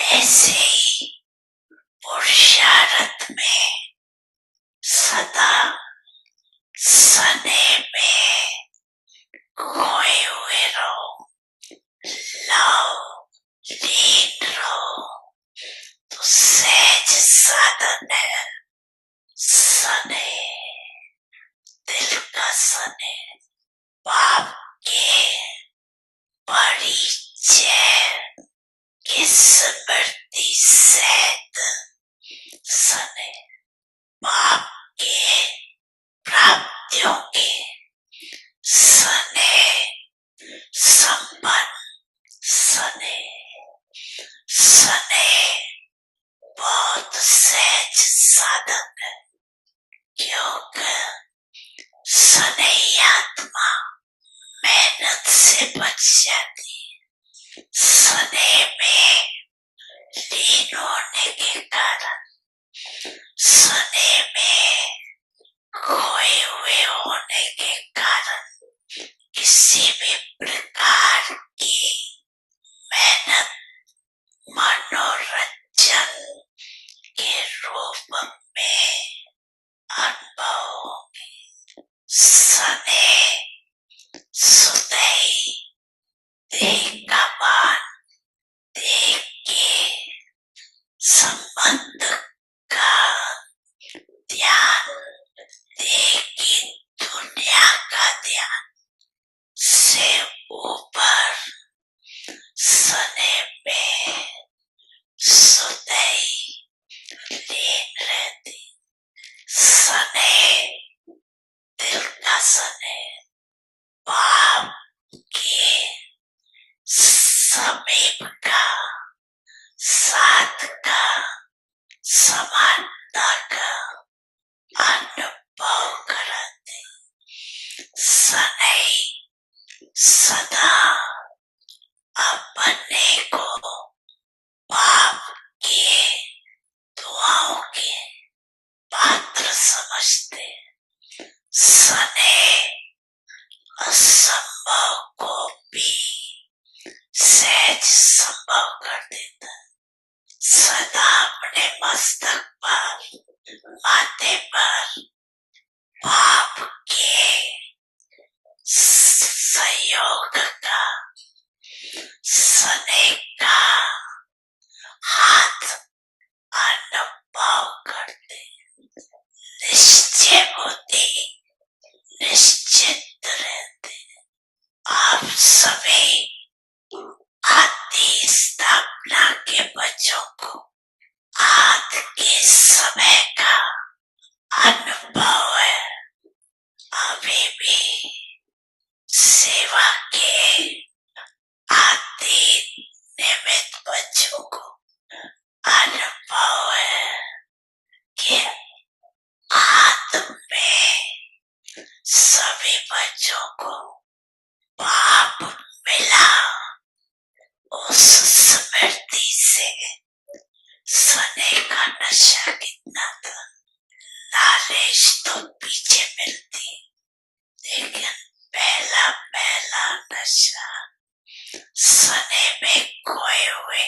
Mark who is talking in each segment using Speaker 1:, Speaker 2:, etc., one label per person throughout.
Speaker 1: ऐसे ही पुरुषार्थ में सदा सने में खोए हुए रहो, लाओ लीन रहो तो सहज साधन है। सने दिल का सने पाप के परिचय की स्मृति सहित सने पाप के प्राप्तियों के सने संपन्न सने सने बहुत सहज साधन है, क्योंकि सने आत्मा मेहनत से बच जाती है। सने में लीन होने के कारण, सने में खोए हुए होने के कारण किसी भी प्रकार की मेहनत मनोरंजन के रूप में अनुभव होगी। सने सुदय देह का मान, देह के संबंध का ध्यान, देह की दुनिया का ध्यान से ऊपर सने में सुदय लीन रहती। सने दिल का सने पाप के समीप का, साथ का, समानता का अनुभव कराते। सने सदा अपने को पाप के दुआओं के पात्र समझते। सने असंभव को भी सहज संभव कर देता। सदा अपने मस्तक पर, माथे पर पाप के सहयोग का, सने का हाथ अनुभव करते। निश्चय बुद्धि निश्चित रहते। आप सभी आदि स्थापना के बच्चों को आज के समय का अनुभव है। अभी भी सेवा के आदि निमित्त बच्चों को अनुभव है कि आत्म में सभी बच्चों को पाप मिला। उस स्मृति से सने का नशा कितना था। लालच तो पीछे मिलती, लेकिन पहला पहला नशा सने में खोए हुए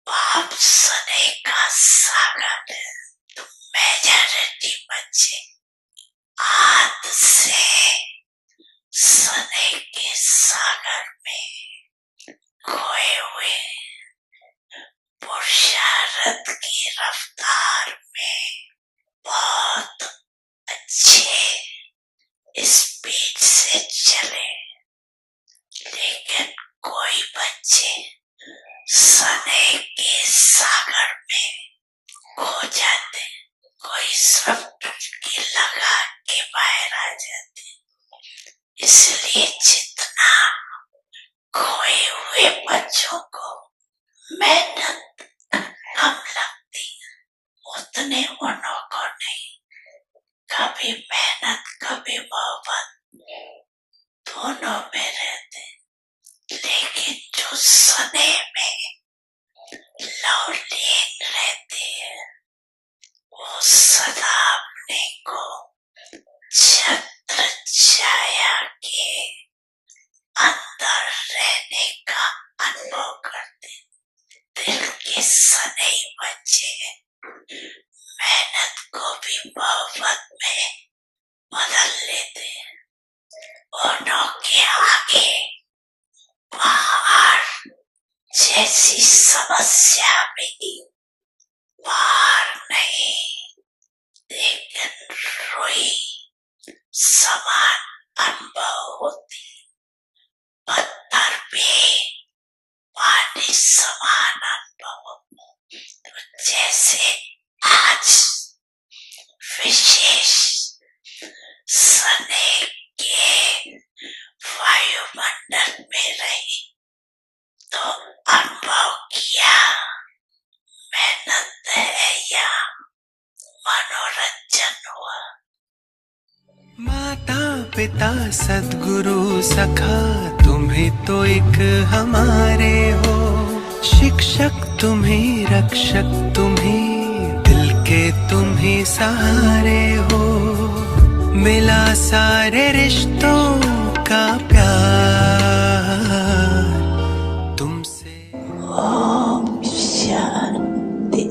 Speaker 1: पाप सने का सागर है। तुम मेजॉरिटी बच्चे आज से सने के सागर में खोए हुए पुरुषार्थ की रफ्तार में बहुत अच्छे स्पीड से चले। लेकिन कोई बच्चे सने के सागर में खो जाते, कोई स्विफ्ट की लगा के बाहर आ जाते। इसलिए जितना खोए हुए बच्चों को मेहनत कम लगती है, उतने उन्हों को नहीं। कभी मेहनत कभी मोहब्बत दोनों में रहते। लेकिन जो सने में लवलीन रहते हैं, वो सदा अपने को छत्र छाया के अंदर रहने का अनुभव करते। दिल के सनई बच्चे मेहनत को भी मोहब्बत में बदल लेते। ओनों के आगे पहाड़ जैसी समस्या भी पार नहीं, लेकिन रोई समान अनुभव होती। पत्थर भी पानी समान अनुभव। तो जैसे आज विशेष सने के वायुमंडल में रही तो अनुभव किया मेहनत है या मनोरंजन हुआ।
Speaker 2: माता पिता सद्गुरु सखा तुम्ही तो एक हमारे हो, शिक्षक तुम्ही रक्षक तुम्ही दिल के तुम्ही सहारे हो। मिला सारे रिश्तों का प्यार तुमसे।
Speaker 1: ओम शांति।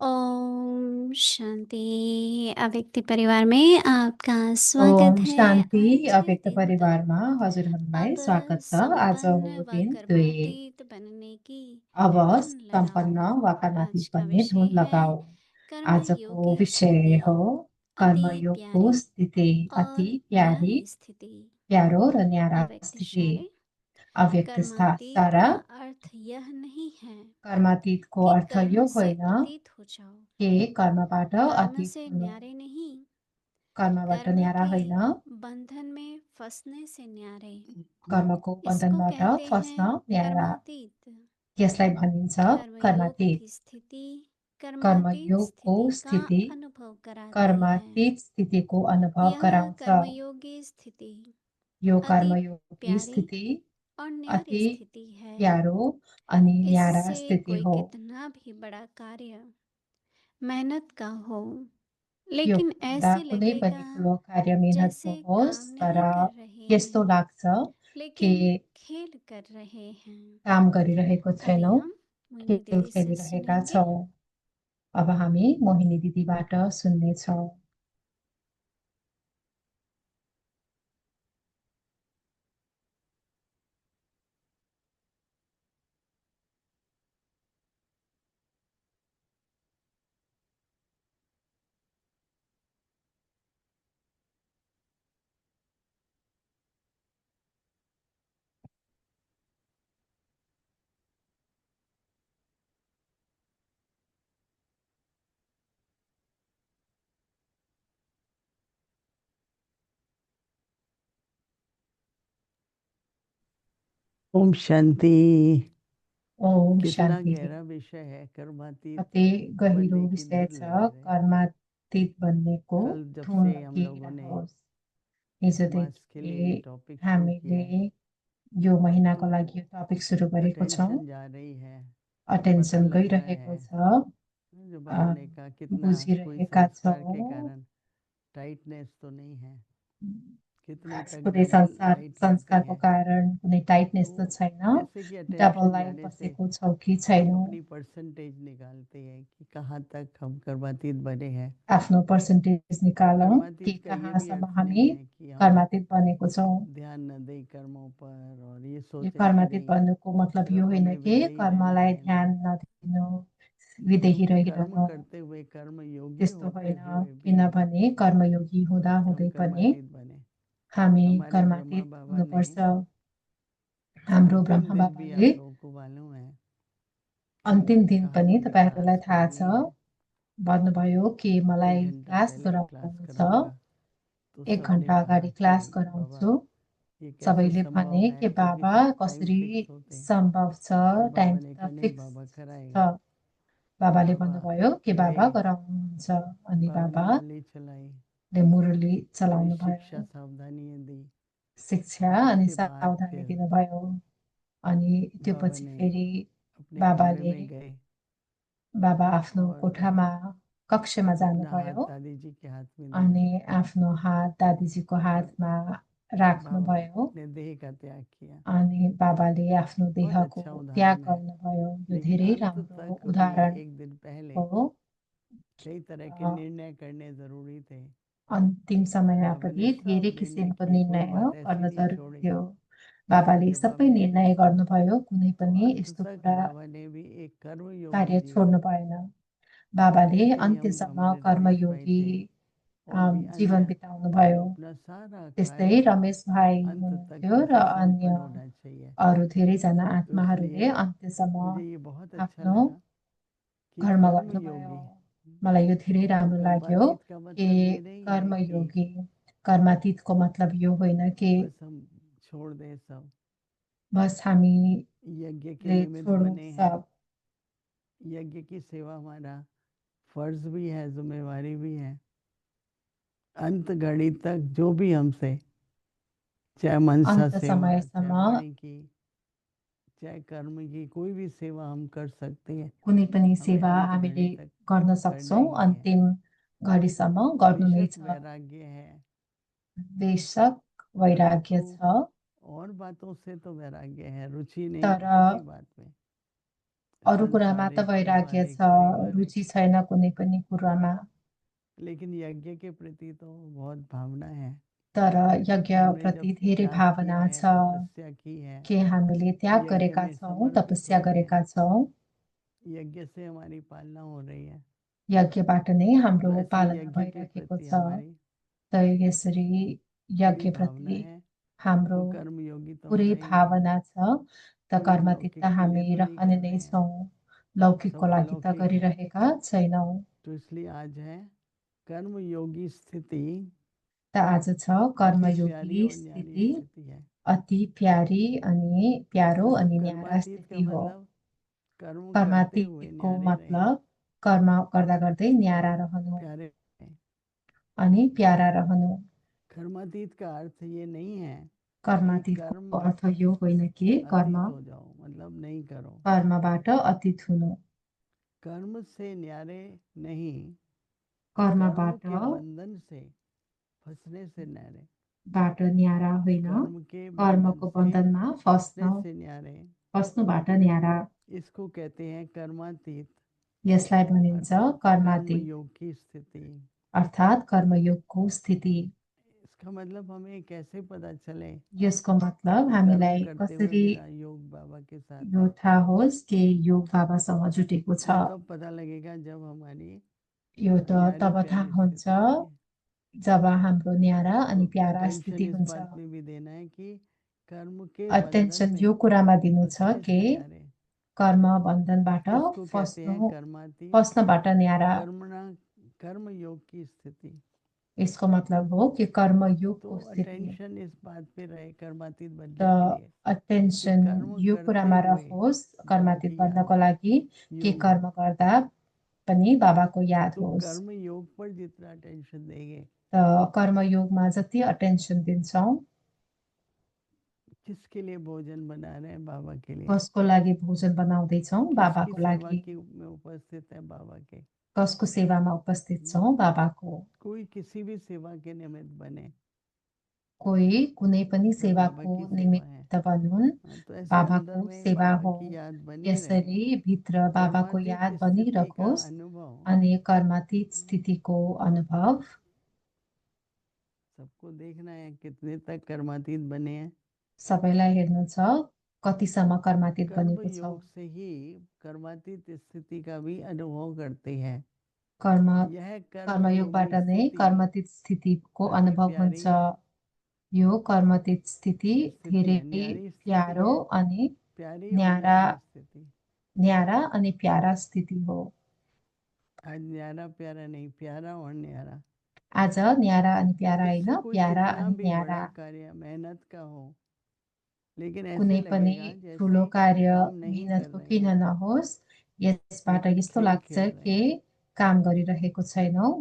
Speaker 3: ओम शांति अव्यक्त परिवार में आपका स्वागत
Speaker 4: ओम
Speaker 3: है।
Speaker 4: शान्ति
Speaker 3: आज है
Speaker 4: अव्यक्त
Speaker 3: दिन
Speaker 4: परिवारमा
Speaker 3: 2।
Speaker 4: हजुरहरूलाई
Speaker 3: अब
Speaker 4: स्वागत छ। आज
Speaker 3: संपन्न
Speaker 4: हो
Speaker 3: व
Speaker 4: दिन 2।
Speaker 3: कर्मातीत बनने की
Speaker 4: अब
Speaker 3: धुन
Speaker 4: सम्पन्न
Speaker 3: लगाओ।
Speaker 4: वा
Speaker 3: आज
Speaker 4: कर्मातीत
Speaker 3: का
Speaker 4: बन्ने
Speaker 3: विषय
Speaker 4: धुन
Speaker 3: है
Speaker 4: लगाऊ।
Speaker 3: कर्म
Speaker 4: आजको
Speaker 3: योगी
Speaker 4: विषय
Speaker 3: स्थिति,
Speaker 4: हो
Speaker 3: अति
Speaker 4: कर्मयोगको
Speaker 3: प्यारी
Speaker 4: स्थिति, अति
Speaker 3: और
Speaker 4: प्यारी,
Speaker 3: न्यारी स्थिति।
Speaker 4: प्यारो र न्यारा
Speaker 3: अव्यक्त
Speaker 4: स्थिति।
Speaker 3: इशारे
Speaker 4: अव्यक्त
Speaker 3: कर्मातीत
Speaker 4: सारा
Speaker 3: का अर्थ यह नहीं है
Speaker 4: कर्मातीतको
Speaker 3: कि
Speaker 4: अर्थ
Speaker 3: कर्म
Speaker 4: यो
Speaker 3: से
Speaker 4: होइन
Speaker 3: अतीत हो जाओ,
Speaker 4: कि कर्मबाट
Speaker 3: कर्म
Speaker 4: अतीत
Speaker 3: से
Speaker 4: हुनु,
Speaker 3: न्यारे नहीं,
Speaker 4: कर्मबाट
Speaker 3: कर्म
Speaker 4: न्यारा
Speaker 3: के
Speaker 4: होइन,
Speaker 3: बंधन में फंसने से न्यारे।
Speaker 4: कर्मको
Speaker 3: इसको
Speaker 4: बन्धनबाट
Speaker 3: कहते
Speaker 4: फस्न
Speaker 3: हैं
Speaker 4: न्यारा।
Speaker 3: कर्मातीत।
Speaker 4: यसलाई भनिन्छ
Speaker 3: कर्मयोग
Speaker 4: कर्मातीत।
Speaker 3: की स्थिति कर्मातीत
Speaker 4: कर्मयोगको
Speaker 3: स्थिति का
Speaker 4: स्थिति
Speaker 3: अनुभव कराती है।
Speaker 4: कर्मातीत स्थितिको अनुभव
Speaker 3: यह
Speaker 4: गराउँछ।
Speaker 3: कर्मयोगी स्थिति
Speaker 4: यो
Speaker 3: अति
Speaker 4: कर्मयोगी
Speaker 3: प्यारी
Speaker 4: स्थिति
Speaker 3: और न्यारी
Speaker 4: अति
Speaker 3: स्थिति है।
Speaker 4: प्यारो अनि न्यारा
Speaker 3: इससे
Speaker 4: स्थिति
Speaker 3: कोई
Speaker 4: हो।
Speaker 3: कितना भी बड़ा कार्य मेहनत का हो,
Speaker 4: यो
Speaker 3: लेकिन
Speaker 4: भन्दा
Speaker 3: ऐसे
Speaker 4: कुनै पनि
Speaker 3: लगेगा
Speaker 4: ठुलो कार्य मेहनतको
Speaker 3: जैसे
Speaker 4: होस्,
Speaker 3: काम
Speaker 4: तर
Speaker 3: नहीं कर रहे
Speaker 4: यस्तो
Speaker 3: हैं,
Speaker 4: लाग्छ कि
Speaker 3: लेकिन खेल कर रहे हैं।
Speaker 4: काम गरिरहेको
Speaker 3: अभी
Speaker 4: छैनौँ,
Speaker 3: हम मोहिनी
Speaker 4: खेल
Speaker 3: दीदी से
Speaker 4: खेलिरहेका
Speaker 3: सुनेंगे।
Speaker 4: छौँ। अब हामी मोहिनी दिदीबाट सुन्नेछौँ।
Speaker 5: ओम शांति।
Speaker 4: ओम
Speaker 5: कितना
Speaker 4: शान्ति।
Speaker 5: गहरा विषय है कर्मातीत
Speaker 4: कति गहिरो
Speaker 5: बनने की
Speaker 4: विषय
Speaker 5: धुन
Speaker 4: छ
Speaker 5: लगा रहे।
Speaker 4: कर्मातीत बन्नेको
Speaker 5: कल जब
Speaker 4: धुन
Speaker 5: से हम लोगों ने
Speaker 4: लगिरहोस्।
Speaker 5: इस मास के लिए ये
Speaker 4: हिजोदेखि
Speaker 5: टॉपिक शुरू किया
Speaker 4: हामीले
Speaker 5: है,
Speaker 4: यो महिनाको
Speaker 5: तो
Speaker 4: लागि यो टपिक सुरु गरेको छौँ।
Speaker 5: अटेंशन जा रही है, पता
Speaker 4: अटेन्सन
Speaker 5: लग रहा
Speaker 4: गइरहेको
Speaker 5: है
Speaker 4: छ,
Speaker 5: जो बाबा ने कहा कितना कोई
Speaker 4: बुझिरहेका
Speaker 5: संस्कार के
Speaker 4: छौँ।
Speaker 5: कारण टाइटनेस तो नहीं है, कितने तक
Speaker 4: कुनै
Speaker 5: डबल लाइट रहती
Speaker 4: संस्कारको
Speaker 5: है।
Speaker 4: कारण कुनै टाइटनेस
Speaker 5: तो
Speaker 4: त छैन,
Speaker 5: ऐसे कि
Speaker 4: डबल
Speaker 5: अटेंशन
Speaker 4: लाइन
Speaker 5: जाने से
Speaker 4: बसेको छौ कि
Speaker 5: हम
Speaker 4: छैनौ,
Speaker 5: अपनी परसेंटेज निकालते हैं कि कहाँ तक हम कर्मातीत बने हैं।
Speaker 4: आफ्नो पर्सेन्टेज निकालौँ कि
Speaker 5: कर्मातीत का ये भी
Speaker 4: कहाँसम्म
Speaker 5: अर्थ
Speaker 4: हामी
Speaker 5: नहीं है कि हम
Speaker 4: कर्मातीत बनेको छौँ।
Speaker 5: ध्यान न दें कर्मों पर और ये
Speaker 4: यो
Speaker 5: सोचें कि
Speaker 4: कर्मातीत
Speaker 5: नहीं
Speaker 4: भन्नुको मतलब यो
Speaker 5: बस
Speaker 4: होइन
Speaker 5: हमें
Speaker 4: कि
Speaker 5: विदेही रहना
Speaker 4: कर्मलाई
Speaker 5: है,
Speaker 4: ध्यान
Speaker 5: नहीं,
Speaker 4: नदिनु, विदेही
Speaker 5: क्योंकि कर्म
Speaker 4: रहिरहनु,
Speaker 5: करते हुए कर्म योगी
Speaker 4: त्यस्तो
Speaker 5: होते
Speaker 4: होइन।
Speaker 5: हुए भी
Speaker 4: किनभने कर्मयोगी हुँदा
Speaker 5: हम
Speaker 4: हुँदै पनि
Speaker 5: कर्मातीत बने।
Speaker 4: हामी
Speaker 5: हमारे ब्रह्मा
Speaker 4: कर्मातीत
Speaker 5: बाबा ने
Speaker 4: हुनुपर्छ। हाम्रो
Speaker 5: अंतिम
Speaker 4: ब्रह्मा
Speaker 5: दिन भी
Speaker 4: बाबाले
Speaker 5: आप लोगों को मालूम है
Speaker 4: अन्तिम दिन
Speaker 5: कहा
Speaker 4: पनि
Speaker 5: मुझे
Speaker 4: तपाईँहरूलाई
Speaker 5: क्लास
Speaker 4: थाहा
Speaker 5: करनी
Speaker 4: छ,
Speaker 5: है,
Speaker 4: भन्नुभयो कि
Speaker 5: 1
Speaker 4: मलाई
Speaker 5: घंटा
Speaker 4: क्लास
Speaker 5: पहले क्लास
Speaker 4: गराउनु छ।
Speaker 5: कराऊंगा। तो
Speaker 4: 1
Speaker 5: सबने
Speaker 4: घन्टा
Speaker 5: कहा
Speaker 4: अगाडि
Speaker 5: कि
Speaker 4: क्लास
Speaker 5: बाबा
Speaker 4: गराउँछु।
Speaker 5: ये कैसे
Speaker 4: सबैले
Speaker 5: संभव
Speaker 4: भने
Speaker 5: है,
Speaker 4: कि
Speaker 5: क्योंकि
Speaker 4: बाबा
Speaker 5: सब टाइम
Speaker 4: कसरी
Speaker 5: फिक्स होते हैं।
Speaker 4: सम्भव छ,
Speaker 5: तो
Speaker 4: टाइम
Speaker 5: बाबा ने कहा
Speaker 4: त
Speaker 5: नहीं
Speaker 4: फिक्स
Speaker 5: बाबा
Speaker 4: छ।
Speaker 5: कराएगा।
Speaker 4: बाबाले
Speaker 5: बाबा
Speaker 4: भन्नुभयो कि बाबा
Speaker 5: गए,
Speaker 4: गराउनुहुन्छ। अनि
Speaker 5: बाबा ने
Speaker 4: बाबाले
Speaker 5: मुरली चलाई,
Speaker 4: मुरली
Speaker 5: थोड़ी
Speaker 4: चलाउनु
Speaker 5: शिक्षा
Speaker 4: भयो,
Speaker 5: सावधानियां दी।
Speaker 4: शिक्षा अनि
Speaker 5: उसके बाद
Speaker 4: सावधानी
Speaker 5: फिर
Speaker 4: दिनुभयो। अनि त्यो
Speaker 5: बाबा
Speaker 4: पछि
Speaker 5: ने
Speaker 4: फेरि
Speaker 5: अपने कमरे
Speaker 4: बाबाले
Speaker 5: में गए
Speaker 4: बाबा आफ्नो
Speaker 5: और
Speaker 4: कोठामा कक्षमा
Speaker 5: अपना हाथ
Speaker 4: जानुभयो
Speaker 5: दादी जी के हाथ में दिया।
Speaker 4: अनि आफ्नो हात दादिजीको
Speaker 5: और
Speaker 4: हातमा
Speaker 5: बाबा
Speaker 4: राख्नुभयो।
Speaker 5: ने देह का त्याग किया।
Speaker 4: अनि बाबाले आफ्नो
Speaker 5: बहुत
Speaker 4: देहको
Speaker 5: अच्छा
Speaker 4: त्याग
Speaker 5: उदाहरण है,
Speaker 4: गर्नुभयो। यो
Speaker 5: लेकिन
Speaker 4: धेरै
Speaker 5: अंत
Speaker 4: राम्रो
Speaker 5: तक अभी
Speaker 4: उदाहरण
Speaker 5: 1 दिन पहले
Speaker 4: हो।
Speaker 5: कई तरह के
Speaker 4: अ,
Speaker 5: निर्णय करने जरूरी थे।
Speaker 4: अन्तिम समयमा
Speaker 5: बाबा ने
Speaker 4: पनि धेरै
Speaker 5: सब निर्णय
Speaker 4: किसिमको
Speaker 5: किए, कोई
Speaker 4: निर्णय
Speaker 5: बात ऐसी
Speaker 4: गर्न
Speaker 5: नहीं
Speaker 4: जरुरी
Speaker 5: छोड़ी
Speaker 4: थियो।
Speaker 5: जिसका
Speaker 4: बाबाले
Speaker 5: जवाब
Speaker 4: सबै
Speaker 5: नहीं
Speaker 4: निर्णय
Speaker 5: दिया।
Speaker 4: गर्नुभयो, कुनै
Speaker 5: तो
Speaker 4: पनि
Speaker 5: अंत
Speaker 4: यस्तो
Speaker 5: तक
Speaker 4: कुरा
Speaker 5: बाबा ने भी एक कर्मयोगी
Speaker 4: कार्य
Speaker 5: जीवन,
Speaker 4: छोड्नु भएन। बाबाले
Speaker 5: ऐसे ही हम
Speaker 4: अन्त्यसम्म
Speaker 5: हमारे रमेश भाई
Speaker 4: कर्मयोगी
Speaker 5: थे और भी
Speaker 4: जीवन
Speaker 5: अन्य
Speaker 4: बिताउनु
Speaker 5: जो
Speaker 4: भयो।
Speaker 5: अपना सारा
Speaker 4: त्यस्तै
Speaker 5: कार्य
Speaker 4: रमेश भाइ
Speaker 5: अंत तक
Speaker 4: हुनुहुन्थ्यो र
Speaker 5: कैसे
Speaker 4: अन्य
Speaker 5: संपन्न होना चाहिए।
Speaker 4: अरू धेरैजना
Speaker 5: तो
Speaker 4: आत्माहरूले
Speaker 5: इसलिए
Speaker 4: अन्त्यसम्म
Speaker 5: मुझे ये बहुत अच्छा
Speaker 4: आफ्नो
Speaker 5: लगा कि
Speaker 4: कर्म गर्नुभयो।
Speaker 5: कर्मयोगी,
Speaker 4: मलाई यो धेरै राम्रो लाग्यो
Speaker 5: कर्मातीत का
Speaker 4: कि
Speaker 5: मतलब ये नहीं है कि
Speaker 4: कर्मयोगी, कर्मातीतको मतलब यो होइन कि
Speaker 5: बस हम छोड़ दें सब,
Speaker 4: बस हामीले
Speaker 5: यज्ञ के निमित्त
Speaker 4: छोडौँ
Speaker 5: बने हैं।
Speaker 4: सब।
Speaker 5: यज्ञ की सेवा हमारा फर्ज भी है, जिम्मेवारी भी है। अंत घड़ी तक जो भी हमसे, चाहे मनसा
Speaker 4: अन्त
Speaker 5: सेवा, चाहे
Speaker 4: समयसम्म
Speaker 5: वाणी की, चाहे कर्म की, कोई भी सेवा हम कर सकते हैं,
Speaker 4: कुनै पनि
Speaker 5: हमें
Speaker 4: सेवा
Speaker 5: अंत
Speaker 4: हामीले
Speaker 5: घड़ी तक
Speaker 4: गर्न
Speaker 5: करना
Speaker 4: सक्छौँ,
Speaker 5: ही है।
Speaker 4: अन्तिम घडीसम्म गर्नु नै
Speaker 5: बेशक
Speaker 4: छ।
Speaker 5: वैराग्य है,
Speaker 4: बेशक वैराग्य
Speaker 5: परंतु
Speaker 4: छ,
Speaker 5: और बातों से तो वैराग्य है, रुचि नहीं
Speaker 4: तर
Speaker 5: किसी बात में।
Speaker 4: अरू कुरामा त
Speaker 5: सांसारिक
Speaker 4: वैराग्य
Speaker 5: व्यवहारिक
Speaker 4: छ,
Speaker 5: पारिवारिक,
Speaker 4: रुचि छैन कुनै पनि कुरामा।
Speaker 5: लेकिन यज्ञ के प्रति तो बहुत भावना है।
Speaker 4: तर
Speaker 5: हमने जब
Speaker 4: यज्ञप्रति धेरै
Speaker 5: त्याग
Speaker 4: भावना
Speaker 5: किया है,
Speaker 4: छ
Speaker 5: तपस्या की है,
Speaker 4: कि हामीले त्याग
Speaker 5: यज्ञ
Speaker 4: गरेका
Speaker 5: में
Speaker 4: छौँ,
Speaker 5: समर्पित
Speaker 4: तपस्या
Speaker 5: हो गए
Speaker 4: गरेका
Speaker 5: हैं,
Speaker 4: छौँ,
Speaker 5: यज्ञ से हमारी पालना हो रही है।
Speaker 4: यज्ञबाट नै
Speaker 5: तो
Speaker 4: हाम्रो
Speaker 5: ऐसे
Speaker 4: पालना
Speaker 5: यज्ञ के
Speaker 4: भइरहेको
Speaker 5: प्रति
Speaker 4: छ।
Speaker 5: हमारी
Speaker 4: त यसरी
Speaker 5: पूरी भावना
Speaker 4: यज्ञप्रति
Speaker 5: है।
Speaker 4: हाम्रो
Speaker 5: तो कर्मयोगी तो हम
Speaker 4: पुरै
Speaker 5: रहेंगे,
Speaker 4: भावना छ। त
Speaker 5: केवल
Speaker 4: कर्मतीत
Speaker 5: लौकिक
Speaker 4: त
Speaker 5: के
Speaker 4: हामी
Speaker 5: लिए तो नहीं
Speaker 4: रहने
Speaker 5: कर
Speaker 4: नै
Speaker 5: रहे हैं,
Speaker 4: छौँ, लौकिकको
Speaker 5: सब
Speaker 4: लागि त
Speaker 5: अलौकिक है।
Speaker 4: गरिरहेका छैनौँ।
Speaker 5: तो इसलिए आज है कर्मयोगी स्थिति,
Speaker 4: त आज छ
Speaker 5: अति प्यारी
Speaker 4: कर्मयोगी
Speaker 5: और न्यारी
Speaker 4: स्थिति,
Speaker 5: स्थिति है।
Speaker 4: अति प्यारी अनि प्यारो
Speaker 5: तो
Speaker 4: अनि न्यारा
Speaker 5: कर्मातीत का
Speaker 4: स्थिति हो।
Speaker 5: मतलब कर्म करते हुए
Speaker 4: कर्मातीतको
Speaker 5: न्यारे रहे,
Speaker 4: मतलब कर्म गर्दा गर्दै न्यारा रहनु
Speaker 5: प्यारे रहे।
Speaker 4: अनि प्यारा रहनु।
Speaker 5: कर्मातीत का अर्थ ये नहीं है कि
Speaker 4: कर्मातीतको
Speaker 5: कर्म
Speaker 4: अर्थ यो होइन कि कर्म
Speaker 5: अतीत हो जाओ, मतलब नहीं करो।
Speaker 4: कर्मबाट अतीत हुनु,
Speaker 5: कर्म से न्यारे नहीं, कर्म
Speaker 4: कर्मबाट
Speaker 5: के बंधन से फंसने से न्यारे,
Speaker 4: बाट न्यारा होइन,
Speaker 5: कर्म के
Speaker 4: कर्मको
Speaker 5: बंधन से
Speaker 4: बन्धनमा
Speaker 5: फंसने से न्यारे।
Speaker 4: फस्नुबाट न्यारा।
Speaker 5: इसको कहते हैं कर्मातीत,
Speaker 4: यसलाई भनिन्छ
Speaker 5: अर्थात
Speaker 4: कर्मातीत,
Speaker 5: कर्मयोग की स्थिति।
Speaker 4: अर्थात् कर्मयोगको स्थिति।
Speaker 5: इसका मतलब हमें कैसे पता चले
Speaker 4: यसको मतलब
Speaker 5: कि कर्म
Speaker 4: हामीलाई
Speaker 5: करते हुए
Speaker 4: कसरी
Speaker 5: मेरा योग बाबा के साथ
Speaker 4: यो
Speaker 5: है?
Speaker 4: थाहा होस् कि योग बाबासँग जुटेको छ।
Speaker 5: ये तब पता लगेगा जब हमारी
Speaker 4: यो त
Speaker 5: न्यारी
Speaker 4: तब थाहा
Speaker 5: प्यारी
Speaker 4: हुन्छ
Speaker 5: स्थिति होगी।
Speaker 4: जब हाम्रो न्यारा अनि
Speaker 5: तो
Speaker 4: प्यारा
Speaker 5: अटेंशन
Speaker 4: स्थिति
Speaker 5: इस
Speaker 4: हुन्छ।
Speaker 5: बात में भी देना है कि कर्म के बंधन
Speaker 4: अटेन्सन यो
Speaker 5: में
Speaker 4: कुरामा दिनु छ
Speaker 5: फंसने
Speaker 4: कि
Speaker 5: से न्यारे,
Speaker 4: कर्म बन्धनबाट
Speaker 5: इसको कहते हैं कर्मातीत।
Speaker 4: फस्नबाट न्यारा।
Speaker 5: कर्म योग की स्थिति।
Speaker 4: यसको मतलब हो कि कर्मयोगको
Speaker 5: तो
Speaker 4: स्थिति।
Speaker 5: अटेंशन इस बात पे रहे कर्मातीत बनने
Speaker 4: त
Speaker 5: के लिए कि
Speaker 4: अटेन्सन
Speaker 5: कर्म
Speaker 4: यो
Speaker 5: करते
Speaker 4: कुरामा
Speaker 5: हुए
Speaker 4: रहोस्
Speaker 5: बाबा
Speaker 4: कर्मातीत
Speaker 5: की
Speaker 4: बन्नको
Speaker 5: याद
Speaker 4: लागि कि
Speaker 5: योग
Speaker 4: कर्म
Speaker 5: हो।
Speaker 4: गर्दा पनि बाबाको याद
Speaker 5: तो
Speaker 4: होस्।
Speaker 5: कर्म योग पर जितना अटेंशन देंगे,
Speaker 4: त कर्मयोगमा जति अटेन्सन दिन्छौँ,
Speaker 5: किसके लिए भोजन बना रहे हैं? बाबा के लिए।
Speaker 4: कसको लागि भोजन बनाउँदैछौँ?
Speaker 5: किसकी
Speaker 4: बाबाको
Speaker 5: सेवा
Speaker 4: लागि।
Speaker 5: की में उपस्थित है? बाबा के।
Speaker 4: कसको सेवामा उपस्थित छौँ? बाबाको।
Speaker 5: कोई किसी भी सेवा के निमित्त बने,
Speaker 4: कोही कुनै पनि
Speaker 5: वो बाबा
Speaker 4: सेवाको
Speaker 5: की सेवा है।
Speaker 4: निमित्त बन्हुन्,
Speaker 5: तो ऐसे अंदर
Speaker 4: बाबाको
Speaker 5: में
Speaker 4: सेवा
Speaker 5: बाबा
Speaker 4: हो।
Speaker 5: की याद बनी रहे।
Speaker 4: यसरी भित्र बाबाको
Speaker 5: कर्मातीत
Speaker 4: याद
Speaker 5: स्थिति का
Speaker 4: बनिरहोस्
Speaker 5: अनुभव
Speaker 4: अनि कर्मातीत स्थितिको अनुभव
Speaker 5: सबको देखना है कितने तक कर्मातीत बने हैं।
Speaker 4: सबैलाई हेर्नु छ कतिसम्म कर्मातीत
Speaker 5: कर्म
Speaker 4: बनेको छौँ।
Speaker 5: योग से ही कर्मातीत स्थिति का भी अनुभव करते हैं।
Speaker 4: कर्म
Speaker 5: यह
Speaker 4: कर्मयोगबाट
Speaker 5: कर्मयोगी
Speaker 4: नै
Speaker 5: स्थिति
Speaker 4: कर्मतीत स्थितिको
Speaker 5: अति
Speaker 4: अनुभव
Speaker 5: प्यारी
Speaker 4: हुन्छ। यो कर्मतीत स्थिति
Speaker 5: स्थिति
Speaker 4: धेरै
Speaker 5: है, न्यारी स्थिति
Speaker 4: प्यारो
Speaker 5: है,
Speaker 4: अनि
Speaker 5: प्यारी और
Speaker 4: न्यारा
Speaker 5: न्यारी स्थिति।
Speaker 4: न्यारा अनि प्यारा स्थिति हो।
Speaker 5: आज न्यारा प्यारा नहीं, प्यारा और न्यारा।
Speaker 4: आज न्यारा अनि प्यारा होइन,
Speaker 5: इससे कोई
Speaker 4: प्यारा
Speaker 5: कितना
Speaker 4: अनि
Speaker 5: भी
Speaker 4: न्यारा।
Speaker 5: बड़ा कार्य मेहनत का हो, लेकिन ऐसे
Speaker 4: कुनै पनि
Speaker 5: लगेगा जैसे
Speaker 4: ठुलो कार्य
Speaker 5: काम नहीं कर
Speaker 4: मिहिनेतको
Speaker 5: रहे
Speaker 4: किन
Speaker 5: हैं,
Speaker 4: नहोस्, यसबाट
Speaker 5: लेकिन
Speaker 4: यस्तो
Speaker 5: खेल
Speaker 4: लाग्छ
Speaker 5: खेल रहे
Speaker 4: कि
Speaker 5: हैं।
Speaker 4: काम गरिरहेको छैनौँ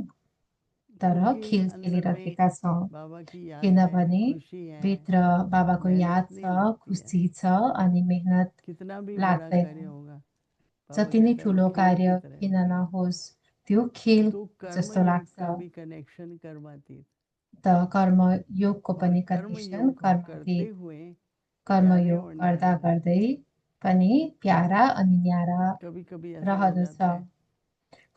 Speaker 4: तर
Speaker 5: क्योंकि
Speaker 4: खेल
Speaker 5: अंदर में
Speaker 4: खेलिरहेका छौँ।
Speaker 5: बाबा की याद है,
Speaker 4: किनभने
Speaker 5: खुशी है,
Speaker 4: भित्र बाबाको याद
Speaker 5: मेहनत
Speaker 4: छ,
Speaker 5: नहीं लगती है।
Speaker 4: खुसी छ अनि मेहनत
Speaker 5: कितना भी बड़ा कार्य
Speaker 4: लाग्दैन।
Speaker 5: होगा, बाबा
Speaker 4: जति नै
Speaker 5: कहता है वो
Speaker 4: ठुलो
Speaker 5: खेल की
Speaker 4: कार्य
Speaker 5: तरह
Speaker 4: किन
Speaker 5: लगेगा।
Speaker 4: नहोस् त्यो खेल
Speaker 5: तो कर्म
Speaker 4: जस्तो
Speaker 5: योग का
Speaker 4: लाग्छ।
Speaker 5: भी कनेक्शन कर्मातीत,
Speaker 4: त कर्मयोगको
Speaker 5: और
Speaker 4: पनि
Speaker 5: कर्म
Speaker 4: कन्डिसन
Speaker 5: योग करते
Speaker 4: कर्मातीत।
Speaker 5: हुए प्यारे
Speaker 4: कर्मयोग
Speaker 5: और
Speaker 4: गर्दा
Speaker 5: न्यारे।
Speaker 4: गर्दै पनि प्यारा अनि न्यारा
Speaker 5: कभी कभी ऐसा हो
Speaker 4: रहनु
Speaker 5: जाता
Speaker 4: छ।
Speaker 5: है,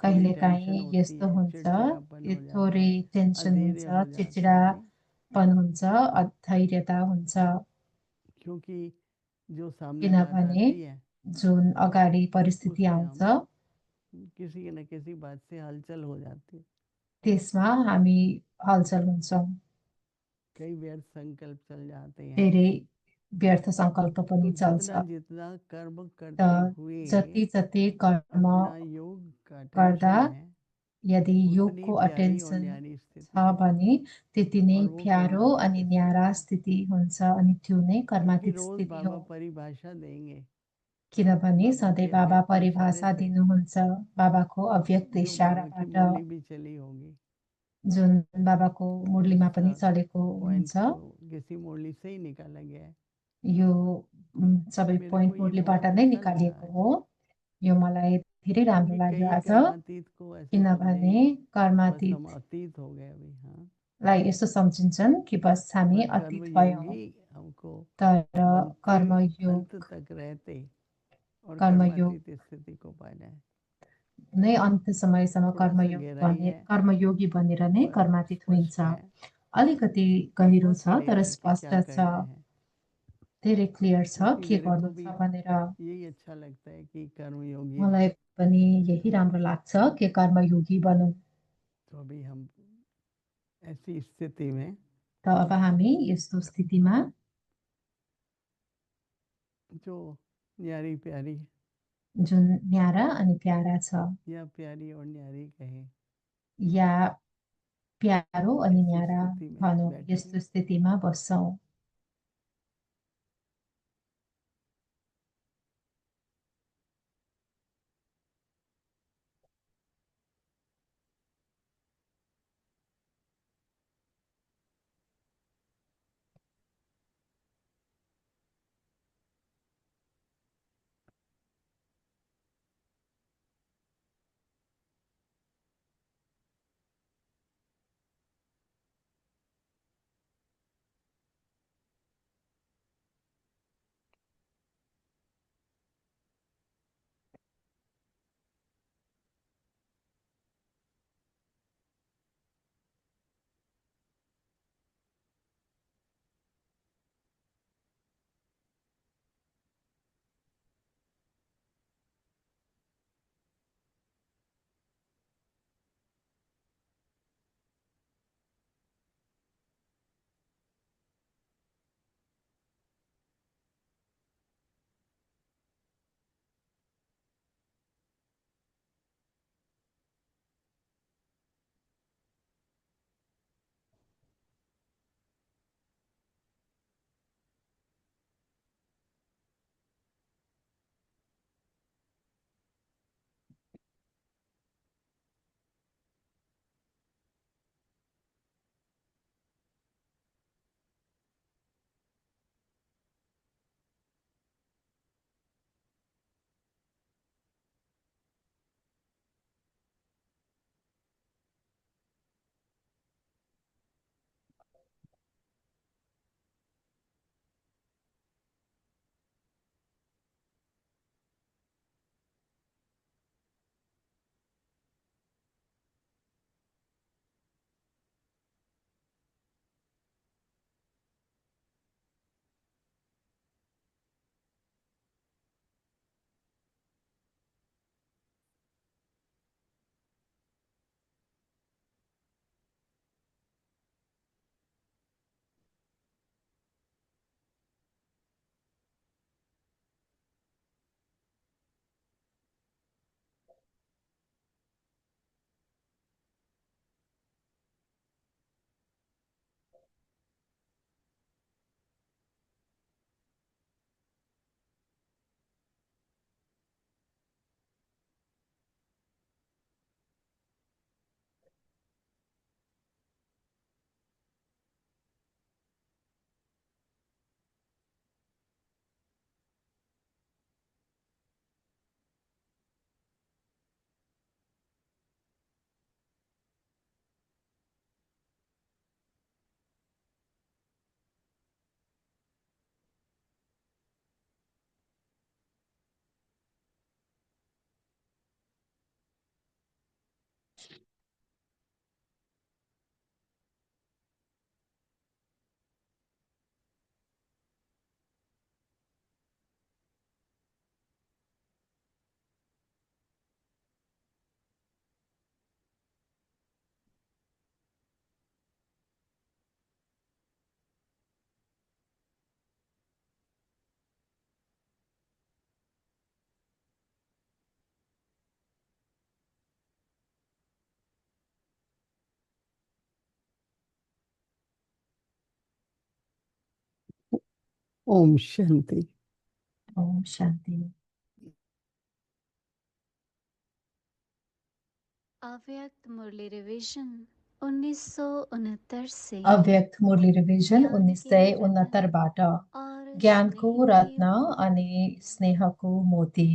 Speaker 5: थोड़ी
Speaker 4: कहिलेकाहीँ
Speaker 5: टेंशन होती
Speaker 4: यस्तो
Speaker 5: है,
Speaker 4: हुन्छ,
Speaker 5: चिड़चिड़ापन हो जाता
Speaker 4: थोरै
Speaker 5: है,
Speaker 4: टेन्सन
Speaker 5: अधैर्य
Speaker 4: हुन्छ,
Speaker 5: हो जाता है, नहीं?
Speaker 4: चिडचिडापन हुन्छ, अधैर्यता हुन्छ।
Speaker 5: क्योंकि जो सामने बात
Speaker 4: किनभने
Speaker 5: आती है
Speaker 4: जुन अगाडि परिस्थिति
Speaker 5: उसमें
Speaker 4: आउँछ
Speaker 5: हम किसी न किसी बात से हलचल हो जाती है,
Speaker 4: त्यसमा हामी हलचल हुन्छौँ।
Speaker 5: कई व्यर्थ संकल्प चल जाते हैं।
Speaker 4: धेरै व्यर्थ सङ्कल्प
Speaker 5: तो
Speaker 4: पनि चल्छ।
Speaker 5: जितना जितना कर्म
Speaker 4: त
Speaker 5: करते हुए
Speaker 4: जति जति कर्म
Speaker 5: अपना योग का
Speaker 4: गर्दा
Speaker 5: टेंशन है,
Speaker 4: यदि
Speaker 5: उतनी
Speaker 4: योगको
Speaker 5: प्यारी और
Speaker 4: अटेन्सन
Speaker 5: न्यारी स्थिति
Speaker 4: छ
Speaker 5: है,
Speaker 4: भने त्यति नै
Speaker 5: और वो
Speaker 4: प्यारो अनि
Speaker 5: कर्मातीत
Speaker 4: न्यारा
Speaker 5: स्थिति है।
Speaker 4: स्थिति हुन्छ अनि त्यो नै
Speaker 5: क्योंकि
Speaker 4: कर्मातीत
Speaker 5: रोज
Speaker 4: स्थिति
Speaker 5: बाबा
Speaker 4: हो।
Speaker 5: परिभाषा देंगे,
Speaker 4: किनभने
Speaker 5: बाबा
Speaker 4: सधैँ
Speaker 5: के
Speaker 4: बाबा
Speaker 5: अव्यक्त इशारे
Speaker 4: परिभाषा
Speaker 5: से,
Speaker 4: दिनुहुन्छ बाबाको अव्यक्त
Speaker 5: जो बाबा की
Speaker 4: इसाराबाट,
Speaker 5: मुरली भी चली होगी।
Speaker 4: जुन बाबाको मुरलीमा
Speaker 5: इस
Speaker 4: पनि चलेको
Speaker 5: पॉइंट
Speaker 4: हुन्छ।
Speaker 5: को किसी मुरली से ही निकाला गया है।
Speaker 4: यो सबै
Speaker 5: मेरे
Speaker 4: पोइन्ट
Speaker 5: को ये
Speaker 4: मुरलीबाट
Speaker 5: बहुत
Speaker 4: नै
Speaker 5: अच्छा लगा
Speaker 4: निकालिएको
Speaker 5: आज,
Speaker 4: हो। यो मलाई धेरै राम्रो
Speaker 5: क्योंकि
Speaker 4: लाग्यो
Speaker 5: कई
Speaker 4: आज।
Speaker 5: कर्मातीत को ऐसे
Speaker 4: किनभने
Speaker 5: समझेंगे बस हम
Speaker 4: कर्मातीतलाई
Speaker 5: अतीत हो गए अभी। हाँ,
Speaker 4: यस्तो सम्झिन्छन् कि बस हामी
Speaker 5: पर
Speaker 4: अतीत भयौँ।
Speaker 5: कर्मयोगी हमको
Speaker 4: तर
Speaker 5: बनते
Speaker 4: कर्मयोग
Speaker 5: अंत तक रहते और
Speaker 4: कर्मयोग
Speaker 5: कर्मातीत स्थिति को पा जाए।
Speaker 4: नै अन्त्य समयसम्म
Speaker 5: थोड़ा सा गहराई है
Speaker 4: कर्मयोगी बनेर नै
Speaker 5: पर
Speaker 4: कर्मातीत हुन्छ।
Speaker 5: स्पष्ट है,
Speaker 4: अलिकति गहिरो
Speaker 5: बहुत
Speaker 4: छ तर
Speaker 5: क्लियर है कि
Speaker 4: स्पष्ट
Speaker 5: क्या
Speaker 4: छ,
Speaker 5: करना है।
Speaker 4: धेरै क्लियर छ
Speaker 5: क्योंकि
Speaker 4: के
Speaker 5: मेरे
Speaker 4: गर्नु
Speaker 5: को भी
Speaker 4: छ भनेर।
Speaker 5: यही अच्छा लगता है कि कर्मयोगी
Speaker 4: मलाई पनि यही राम्रो लाग्छ कि कर्मयोगी बनौँ।
Speaker 5: तो अभी हम ऐसी स्थिति में
Speaker 4: त अब हामी यस्तो स्थितिमा
Speaker 5: जो न्यारी प्यारी
Speaker 4: जुन न्यारा अनि प्यारा छ,
Speaker 5: या प्यारी और न्यारी कहें,
Speaker 4: या प्यारो अनि
Speaker 5: इस
Speaker 4: न्यारा
Speaker 5: स्थिति में
Speaker 4: भनौँ,
Speaker 5: बैठे
Speaker 4: यस्तो
Speaker 5: हैं।
Speaker 4: स्थितिमा बस्छौँ।
Speaker 5: ओम शांति।
Speaker 4: ओम शान्ति।
Speaker 3: अव्यक्त मुरली रिवीजन 1969 से
Speaker 4: अव्यक्त मुरली रिभिजन
Speaker 3: ज्ञान के रत्न
Speaker 4: 1969बाट
Speaker 3: और
Speaker 4: ज्ञानको
Speaker 3: स्नेह के
Speaker 4: रत्न
Speaker 3: मोती।
Speaker 4: अनि स्नेहको मोती।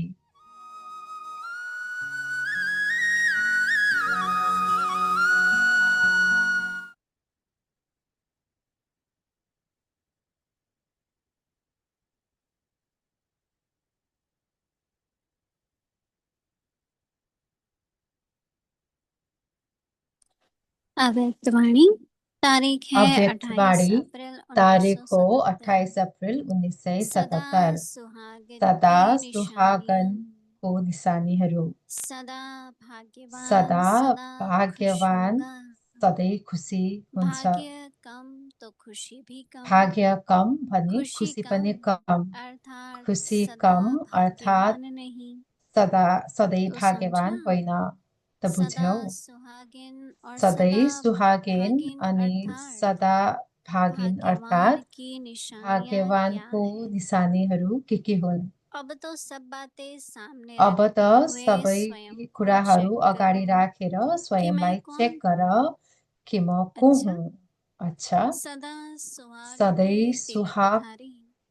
Speaker 3: अव्यक्तवाणी तारीख है
Speaker 4: अव्यक्त
Speaker 3: 28
Speaker 4: वाणी
Speaker 3: अप्रैल
Speaker 4: तारीख हो
Speaker 3: 1977।
Speaker 4: 28 अप्रैल
Speaker 3: सदा
Speaker 4: 1977।
Speaker 3: सुहागन
Speaker 4: सदा
Speaker 3: की
Speaker 4: सुहागन
Speaker 3: निशानियां,
Speaker 4: को निशानीहरू,
Speaker 3: सदा भाग्यवान
Speaker 4: सदा
Speaker 3: सदा खुश
Speaker 4: भाग्यवान
Speaker 3: होगा।
Speaker 4: सधैँ खुसी हुन्छ।
Speaker 3: भाग्य कम तो खुशी भी कम,
Speaker 4: भाग्य कम भने
Speaker 3: खुशी
Speaker 4: खुसी पनि
Speaker 3: कम
Speaker 4: कम।
Speaker 3: अर्थात
Speaker 4: खुसी
Speaker 3: सदा
Speaker 4: कम अर्थात्
Speaker 3: भाग्यवान नहीं।
Speaker 4: सदा सधैँ
Speaker 3: तो
Speaker 4: भाग्यवान
Speaker 3: समझा,
Speaker 4: होइन। त
Speaker 3: सदा
Speaker 4: बुझ्यौ?
Speaker 3: सुहागिन और
Speaker 4: सधैँ
Speaker 3: सदा
Speaker 4: सुहागिन
Speaker 3: भागिन
Speaker 4: अनि
Speaker 3: अर्थात
Speaker 4: सदा भागिन
Speaker 3: भाग्यवान
Speaker 4: अर्थात्
Speaker 3: की निशानियां क्या
Speaker 4: भाग्यवानको
Speaker 3: है।
Speaker 4: निशानीहरू के हुन्?
Speaker 3: अब तो सब बातें सामने
Speaker 4: अब त
Speaker 3: रखते हुए
Speaker 4: सबै
Speaker 3: स्वयं को
Speaker 4: कुराहरू
Speaker 3: चेक
Speaker 4: अगाडि
Speaker 3: करो
Speaker 4: राखेर
Speaker 3: कि मैं
Speaker 4: स्वयंलाई चेक
Speaker 3: कौन
Speaker 4: गर
Speaker 3: हूँ।
Speaker 4: कि म को
Speaker 3: अच्छा,
Speaker 4: हुँ। अच्छा,
Speaker 3: सदा सुहाग
Speaker 4: सधैँ
Speaker 3: की
Speaker 4: सुहागको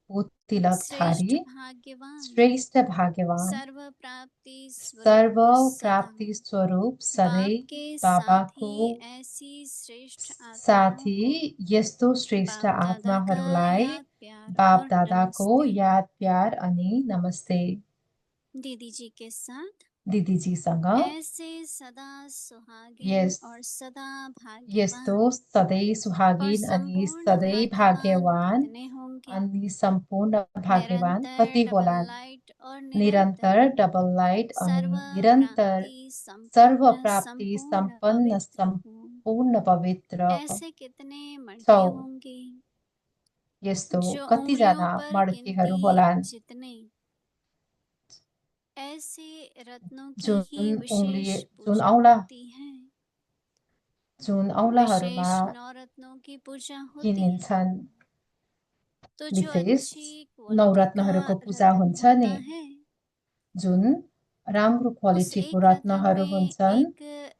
Speaker 3: तिलकधारी
Speaker 4: तिलकधारी
Speaker 3: श्रेष्ठ भाग्यवान
Speaker 4: श्रेष्ठ भाग्यवान
Speaker 3: सर्व प्राप्ति
Speaker 4: सर्व
Speaker 3: स्वरूप सदा
Speaker 4: प्राप्ति स्वरूप
Speaker 3: बाप
Speaker 4: सधैँ
Speaker 3: के
Speaker 4: बाबाको
Speaker 3: साथी ऐसी श्रेष्ठ आत्माओं
Speaker 4: साथी
Speaker 3: को
Speaker 4: यस्तो श्रेष्ठ
Speaker 3: बाप दादा का
Speaker 4: आत्माहरूलाई
Speaker 3: याद प्यार
Speaker 4: बाप
Speaker 3: और
Speaker 4: दादाको
Speaker 3: नमस्ते।
Speaker 4: याद प्यार अनि नमस्ते।
Speaker 3: दीदी जी के साथ
Speaker 4: दिदीजीसँग
Speaker 3: ऐसे सदा सुहागिन
Speaker 4: यस
Speaker 3: और सदा
Speaker 4: यस्तो
Speaker 3: भाग्यवान
Speaker 4: सधैँ
Speaker 3: और
Speaker 4: सुहागिन अनि
Speaker 3: संपूर्ण
Speaker 4: सधैँ
Speaker 3: भाग्यवान
Speaker 4: भाग्यवान
Speaker 3: कितने होंगे।
Speaker 4: अनि सम्पूर्ण भाग्यवान
Speaker 3: निरंतर
Speaker 4: कति
Speaker 3: डबल
Speaker 4: होलान्?
Speaker 3: लाइट और
Speaker 4: निरन्तर
Speaker 3: निरंतर
Speaker 4: डबल लाइट
Speaker 3: सर्व
Speaker 4: अनि निरन्तर
Speaker 3: प्राप्ति
Speaker 4: सर्व
Speaker 3: संपन्न
Speaker 4: प्राप्ति
Speaker 3: संपूर्ण
Speaker 4: सम्पन्न
Speaker 3: पवित्र हूँ।
Speaker 4: सम्पूर्ण पवित्र
Speaker 3: ऐसे कितने
Speaker 4: छौ।
Speaker 3: मर्ते होंगे
Speaker 4: यस्तो
Speaker 3: जो
Speaker 4: कतिजना
Speaker 3: उंगलियों पर
Speaker 4: मड्कीहरू
Speaker 3: गिनती
Speaker 4: होलान्
Speaker 3: जितने ऐसे रत्नों की
Speaker 4: जुन
Speaker 3: ही विशेष
Speaker 4: जुन
Speaker 3: पूजा
Speaker 4: औँला
Speaker 3: होती है।
Speaker 4: जुन औँलाहरूमा
Speaker 3: विशेष नवरत्नों की पूजा होती है।
Speaker 4: किनिन्छन्।
Speaker 3: तो जो
Speaker 4: विशेष
Speaker 3: अच्छी क्वालिटी का
Speaker 4: नवरत्नहरूको पूजा
Speaker 3: रत्न
Speaker 4: हुन्छ
Speaker 3: होता
Speaker 4: नि,
Speaker 3: है
Speaker 4: जुन राम्रो
Speaker 3: उस
Speaker 4: क्वालिटीको
Speaker 3: एक रत्न
Speaker 4: रत्नहरू
Speaker 3: में
Speaker 4: हुन्छन्,
Speaker 3: एक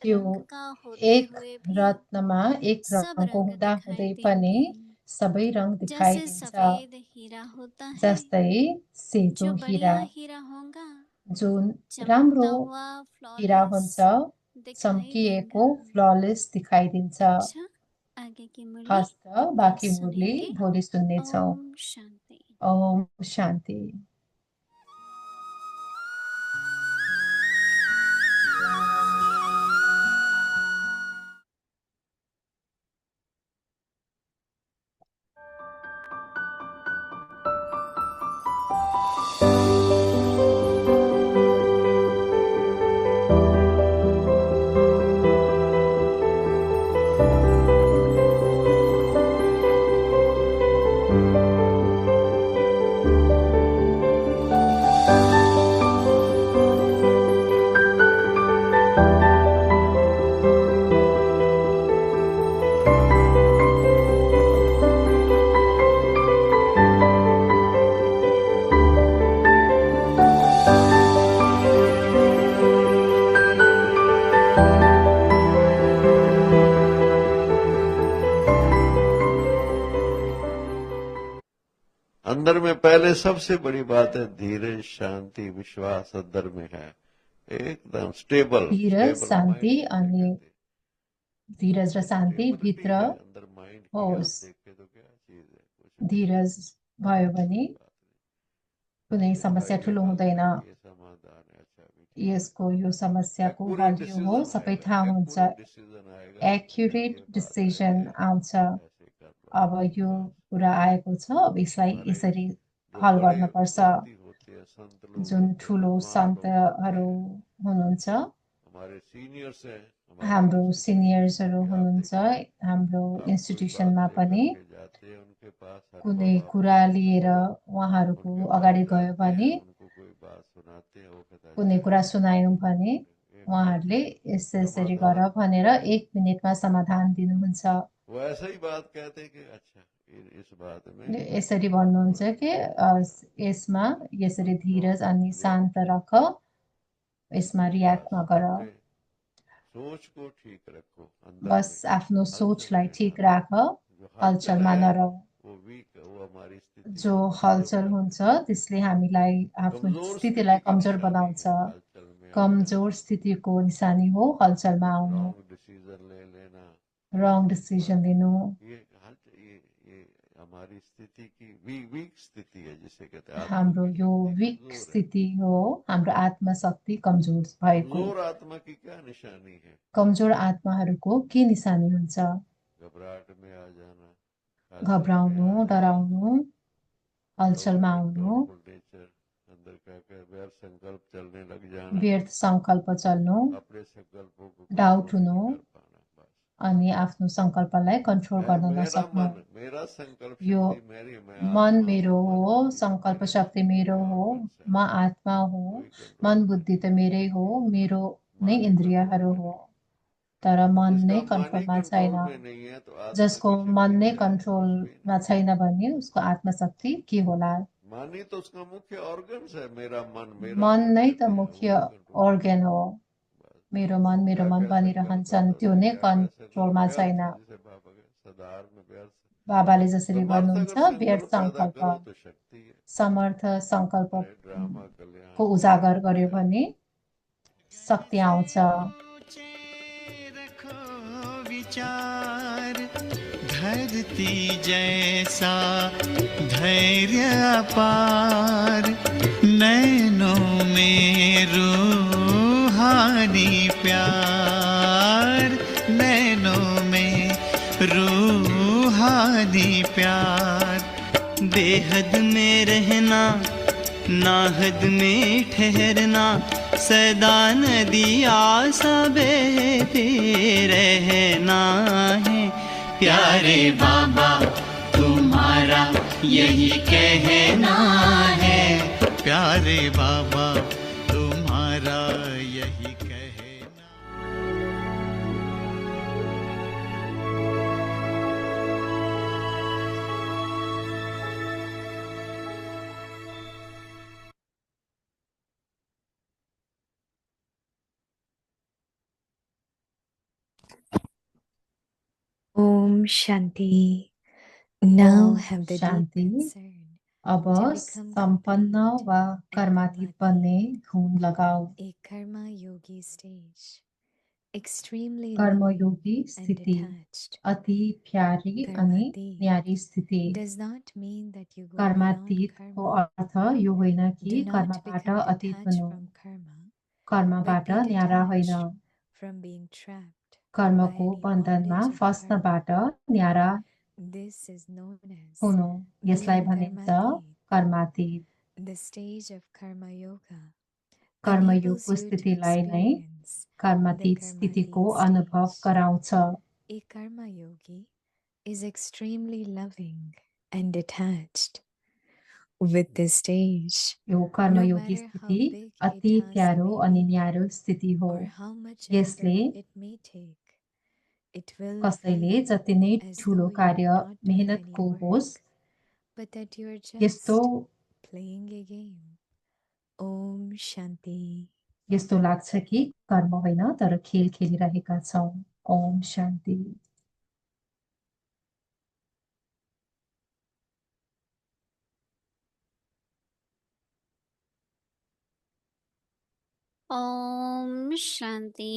Speaker 4: त्यो
Speaker 3: रंग का होते
Speaker 4: एक
Speaker 3: हुए भी
Speaker 4: रत्नमा एक
Speaker 3: सब
Speaker 4: रङको
Speaker 3: रंग
Speaker 4: हुँदा
Speaker 3: दिखाई
Speaker 4: हुँदै पनि
Speaker 3: देंगे।
Speaker 4: सबै रङ
Speaker 3: जैसे
Speaker 4: दिखाइदिन्छ।
Speaker 3: सफेद हीरा होता है,
Speaker 4: जस्तै सेतो
Speaker 3: जो
Speaker 4: हीरा,
Speaker 3: बढ़िया हीरा होगा
Speaker 4: जुन
Speaker 3: चमकता
Speaker 4: राम्रो
Speaker 3: हुआ
Speaker 4: हीरा
Speaker 3: फ्लॉलेस
Speaker 4: हुन्छ,
Speaker 3: दिखाई
Speaker 4: चम्किएको
Speaker 3: देगा।
Speaker 4: फ्ललेस दिखाइदिन्छ।
Speaker 3: अच्छा, आगे की मुरली
Speaker 4: हस्त
Speaker 3: कल
Speaker 4: बाँकी मुरली
Speaker 3: सुनेंगे।
Speaker 4: भोलि सुन्नेछौँ।
Speaker 3: ओम शांति।
Speaker 4: ओम शान्ति।
Speaker 6: अंदर में पहले सबसे बड़ी बात है धीरज, शांति, विश्वास अंदर में है, एकदम स्टेबल।
Speaker 4: धीरज, शान्ति
Speaker 6: माइंड
Speaker 4: अनि धीरज र शान्ति
Speaker 6: स्टेबिलिटी
Speaker 4: भित्र
Speaker 6: है अंदर माइंड की। आप
Speaker 4: होस्।
Speaker 6: देखें तो क्या चीज है, कुछ नहीं,
Speaker 4: धीरज भयो भने
Speaker 6: बात नहीं।
Speaker 4: कुनै
Speaker 6: देखा
Speaker 4: समस्या
Speaker 6: ये
Speaker 4: ठुलो
Speaker 6: हल
Speaker 4: हुँदैन।
Speaker 6: है, ये समाधान है, अच्छा भी ठीक है।
Speaker 4: यसको यो समस्याको हल
Speaker 6: एक्यूरेट
Speaker 4: यो हो,
Speaker 6: डिसीजन
Speaker 4: सबै
Speaker 6: आएगा,
Speaker 4: थाहा हुन्छ।
Speaker 6: एक्यूरेट डिसीजन आएगा।
Speaker 4: एक्युरेट
Speaker 6: ये बात
Speaker 4: डिसिजन
Speaker 6: ऐसे
Speaker 4: आउँछ।
Speaker 6: ऐसे कर लो,
Speaker 4: अब यो
Speaker 6: बस।
Speaker 4: कुरा आएको छ, अब यसलाई
Speaker 6: हमारे
Speaker 4: यसरी
Speaker 6: जो
Speaker 4: हल
Speaker 6: बड़े
Speaker 4: गर्नुपर्छ।
Speaker 6: व्यक्ति होते हैं, संत लोग
Speaker 4: जुन
Speaker 6: होते हैं,
Speaker 4: ठुलो
Speaker 6: महान लोग होते
Speaker 4: सन्तहरू
Speaker 6: हैं,
Speaker 4: हुनुहुन्छ,
Speaker 6: हमारे सीनियर्स हैं हमारे
Speaker 4: हाम्रो
Speaker 6: इंस्टीट्यूशन
Speaker 4: सिनियर्सहरू
Speaker 6: में। आप
Speaker 4: हुनुहुन्छ
Speaker 6: देखिए,
Speaker 4: हाम्रो
Speaker 6: आप कोई
Speaker 4: इन्स्टिट्युसनमा
Speaker 6: बात लेकर
Speaker 4: पनि
Speaker 6: के जाते हैं उनके पास, हर
Speaker 4: कुनै
Speaker 6: बाबा
Speaker 4: कुरा लिएर
Speaker 6: उनके
Speaker 4: उहाँहरूको
Speaker 6: पास
Speaker 4: अगाडि गयो
Speaker 6: जाते
Speaker 4: भने,
Speaker 6: हैं, उनको कोई बात सुनाते हैं, वो कहता है
Speaker 4: कुनै
Speaker 6: अच्छा
Speaker 4: कुरा सुनायौँ भने
Speaker 6: एक मिनट
Speaker 4: उहाँहरूले
Speaker 6: में
Speaker 4: यसरी गर
Speaker 6: समाधान।
Speaker 4: भनेर 1 मिनेटमा समाधान दिनुहुन्छ।
Speaker 6: वो ऐसा ही बात कहते हैं कि अच्छा इस बात में
Speaker 4: यसरी भन्नुहुन्छ कि यसमा यसरी धीरज अनि शान्त राख, यसमा रियाक्ट
Speaker 6: बस
Speaker 4: नगर।
Speaker 6: अपने सोच को ठीक रखो अंदर
Speaker 4: बस
Speaker 6: में,
Speaker 4: आफ्नो
Speaker 6: हलचल
Speaker 4: सोचलाई
Speaker 6: में
Speaker 4: ठिक
Speaker 6: ना।
Speaker 4: राख,
Speaker 6: जो हलचल
Speaker 4: हलचलमा
Speaker 6: है
Speaker 4: नरहौ।
Speaker 6: वो वीक, वो हमारी स्थिति
Speaker 4: जो
Speaker 6: को कमजोर
Speaker 4: हलचल
Speaker 6: कर
Speaker 4: हुन्छ
Speaker 6: देता है।
Speaker 4: त्यसले हामीलाई आफ्नो
Speaker 6: कमजोर
Speaker 4: स्थितिलाई
Speaker 6: स्थिति की
Speaker 4: कमजोर
Speaker 6: निशानी
Speaker 4: बनाउँछ।
Speaker 6: है हलचल में आ जाना,
Speaker 4: कमजोर स्थितिको निशानी हो हलचलमा आउनु,
Speaker 6: रॉन्ग डिसीजन ले लेना।
Speaker 4: रङ डिसिजन लिनु।
Speaker 6: ये हलचल ये हमारी स्थिति की वीक स्थिति है, जिसे कहते हैं
Speaker 4: हाम्रो
Speaker 6: आत्मा की
Speaker 4: यो
Speaker 6: शक्ति
Speaker 4: विक
Speaker 6: कमजोर है।
Speaker 4: स्थिति हो, हाम्रो आत्मशक्ति कमजोर भएको।
Speaker 6: कमजोर आत्मा की क्या निशानी है?
Speaker 4: कमजोर आत्माहरूको के निशानी हुन्छ?
Speaker 6: घबराहट में आ जाना, हलचल में आ
Speaker 4: घबराउनु,
Speaker 6: जाना,
Speaker 4: डराउनु, हलचलमा आउनु,
Speaker 6: डाउटफुल नेचर, अंदर का व्यर्थ संकल्प चलने लग जाना,
Speaker 4: व्यर्थ संकल्प चल्नु,
Speaker 6: अपने संकल्पों को
Speaker 4: डाउट
Speaker 6: कंट्रोल नहीं
Speaker 4: हुनु,
Speaker 6: कर पाना। बस
Speaker 4: अनि आफ्नो संकल्पलाई कन्ट्रोल
Speaker 6: है
Speaker 4: गर्न
Speaker 6: मेरा
Speaker 4: नसक्नु।
Speaker 6: मन, मेरा संकल्प
Speaker 4: यो
Speaker 6: शक्ति मेरी, मैं
Speaker 4: मन
Speaker 6: आत्मा
Speaker 4: मेरो
Speaker 6: हूँ, मन
Speaker 4: हो,
Speaker 6: बुद्धि तो
Speaker 4: संकल्प
Speaker 6: मेरे
Speaker 4: शक्ति मेरो
Speaker 6: इंद्रिय
Speaker 4: हो,
Speaker 6: और मन से
Speaker 4: म आत्मा हो,
Speaker 6: कोई कंट्रोल
Speaker 4: मन
Speaker 6: नहीं।
Speaker 4: बुद्धि त मेरै हो, मेरो नै
Speaker 6: मन ही
Speaker 4: इन्द्रियहरू
Speaker 6: कंट्रोल
Speaker 4: हो,
Speaker 6: में
Speaker 4: तर मन
Speaker 6: जिसका
Speaker 4: नै
Speaker 6: मन ही
Speaker 4: कन्ट्रोलमा
Speaker 6: कंट्रोल
Speaker 4: छैन।
Speaker 6: में नहीं है तो आत्मा
Speaker 4: जसको
Speaker 6: की
Speaker 4: मन
Speaker 6: शक्ति
Speaker 4: नै
Speaker 6: क्या है? कुछ भी
Speaker 4: कन्ट्रोलमा
Speaker 6: नहीं।
Speaker 4: छैन भने उसको आत्मशक्ति के होला?
Speaker 6: मन ही तो उसका मुख्य ऑर्गन्स है। मेरा मन
Speaker 4: मन नै
Speaker 6: कहते
Speaker 4: त
Speaker 6: हैं,
Speaker 4: मुख्य
Speaker 6: वही कंट्रोल।
Speaker 4: अर्गन हो।
Speaker 6: बस
Speaker 4: मेरो मन
Speaker 6: क्या क्या संकल्प
Speaker 4: भनिरहन्छन्,
Speaker 6: आता
Speaker 4: त्यो
Speaker 6: है,
Speaker 4: नै
Speaker 6: क्या क्या
Speaker 4: कन्ट्रोलमा
Speaker 6: व्यर्थ,
Speaker 4: छैन।
Speaker 6: जिसे बाबा के सदार में व्यर्थ।
Speaker 4: बाबाले जसरी
Speaker 6: समर्थ
Speaker 4: भन्नुहुन्छ,
Speaker 6: अगर
Speaker 4: व्यर्थ
Speaker 6: संकल्प पैदा
Speaker 4: संकल्प,
Speaker 6: करो तो शक्ति है।
Speaker 4: समर्थ
Speaker 6: अरे ड्रामा
Speaker 4: संकल्पको
Speaker 6: कल्याण
Speaker 4: उजागर गर्यो भने शक्ति आउँछ।
Speaker 2: रखो विचार, धरती जैसा धैर्य अपार, नैनों में रूहानी प्यार, नैनों में रूहानी प्यार, बेहद में रहना, नाहद में ठहरना, सदा नदिया सा बहते रहना है। प्यारे बाबा तुम्हारा यही कहना है, प्यारे बाबा तुम्हारा यही कहना।
Speaker 7: Om Shanti. Now
Speaker 4: Om
Speaker 7: have the deep
Speaker 4: Shanti.
Speaker 7: concern
Speaker 4: अब
Speaker 7: to become
Speaker 4: सम्पन्न
Speaker 7: complete
Speaker 4: वा
Speaker 7: and
Speaker 4: कर्मातीत
Speaker 7: karmatik,
Speaker 4: बन्ने धुन लगाऊ।
Speaker 7: a karma yogi stage, extremely loving
Speaker 4: Karmayogi
Speaker 7: and
Speaker 4: स्थिति
Speaker 7: detached.
Speaker 4: अति प्यारी अनि
Speaker 7: कर्मातीत
Speaker 4: न्यारी स्थिति।
Speaker 7: does not mean that you go beyond
Speaker 4: कर्मातीतको
Speaker 7: karma.
Speaker 4: अर्थ यो होइन कि
Speaker 7: Do not
Speaker 4: कर्मबाट
Speaker 7: become
Speaker 4: अतीत
Speaker 7: detached
Speaker 4: हुनु,
Speaker 7: from karma, but
Speaker 4: कर्मबाट
Speaker 7: be
Speaker 4: न्यारा होइन,
Speaker 7: detached from being trapped by
Speaker 4: कर्मको
Speaker 7: any
Speaker 4: बन्धनमा
Speaker 7: bondage of karma.
Speaker 4: फस्नबाट न्यारा
Speaker 7: This is known as
Speaker 4: हुनु, यसलाई
Speaker 7: being
Speaker 4: भनिन्छ
Speaker 7: karmatik.
Speaker 4: कर्मातीत।
Speaker 7: The stage of karma yoga enables
Speaker 4: कर्मयोगको
Speaker 7: you to
Speaker 4: स्थितिलाई नै
Speaker 7: experience the
Speaker 4: कर्मातीत स्थितिको
Speaker 7: karmatik
Speaker 4: अनुभव
Speaker 7: stage.
Speaker 4: गराउँछ।
Speaker 7: A karma yogi is extremely loving and detached with this stage.
Speaker 4: यो
Speaker 7: No
Speaker 4: कर्मयोगी
Speaker 7: matter how
Speaker 4: स्थिति
Speaker 7: big a
Speaker 4: अति
Speaker 7: task
Speaker 4: प्यारो
Speaker 7: may
Speaker 4: अनि
Speaker 7: be
Speaker 4: न्यारो स्थिति हो।
Speaker 7: or how much
Speaker 4: यसले
Speaker 7: effort it may take, it will
Speaker 4: कसैले
Speaker 7: feel
Speaker 4: जति नै
Speaker 7: as though
Speaker 4: ठुलो
Speaker 7: you
Speaker 4: कार्य
Speaker 7: are not doing any
Speaker 4: मेहनतको होस्,
Speaker 7: work, but that you are
Speaker 4: यस्तो
Speaker 7: just playing a game. Om Shanti.
Speaker 4: यस्तो लाग्छ कि कर्म होइन तर खेल खेलिरहेका छौँ। ओम शान्ति।
Speaker 3: ओम शान्ति।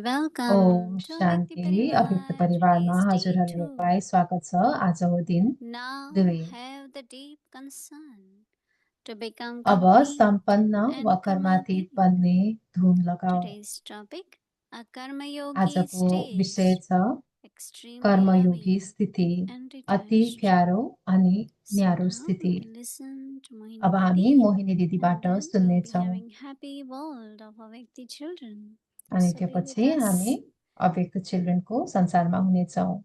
Speaker 3: वेलकम
Speaker 4: ओम
Speaker 3: टु अव्यक्त
Speaker 4: शान्ति। अव्यक्त
Speaker 3: परिवार।
Speaker 4: परिवारमा
Speaker 3: Today's day 2.
Speaker 4: हजुरहरूलाई स्वागत छ। आज हो दिन
Speaker 3: Now
Speaker 4: 2।
Speaker 3: have the deep concern to become
Speaker 4: अब
Speaker 3: complete
Speaker 4: सम्पन्न वा
Speaker 3: and
Speaker 4: कर्मातीत
Speaker 3: karmatik.
Speaker 4: बन्ने धुन लगाऊ।
Speaker 3: Today's topic, a karma yogi
Speaker 4: आजको विषय
Speaker 3: stage,
Speaker 4: छ
Speaker 3: extremely
Speaker 4: कर्मयोगी
Speaker 3: loving
Speaker 4: स्थिति
Speaker 3: and
Speaker 4: अति
Speaker 3: detached.
Speaker 4: प्यारो अनि
Speaker 3: So
Speaker 4: न्यारो
Speaker 3: now
Speaker 4: स्थिति।
Speaker 3: we listen to Mohini
Speaker 4: अब हामी
Speaker 3: Didi,
Speaker 4: Mohini दिदीबाट
Speaker 3: and then we'll be
Speaker 4: सुन्नेछौँ
Speaker 3: having happy world of Avyakti children.
Speaker 4: अनि
Speaker 3: So be with
Speaker 4: त्यसपछि हामी
Speaker 3: us.
Speaker 4: अव्यक्त चिल्ड्रेनको संसारमा हुनेछौँ।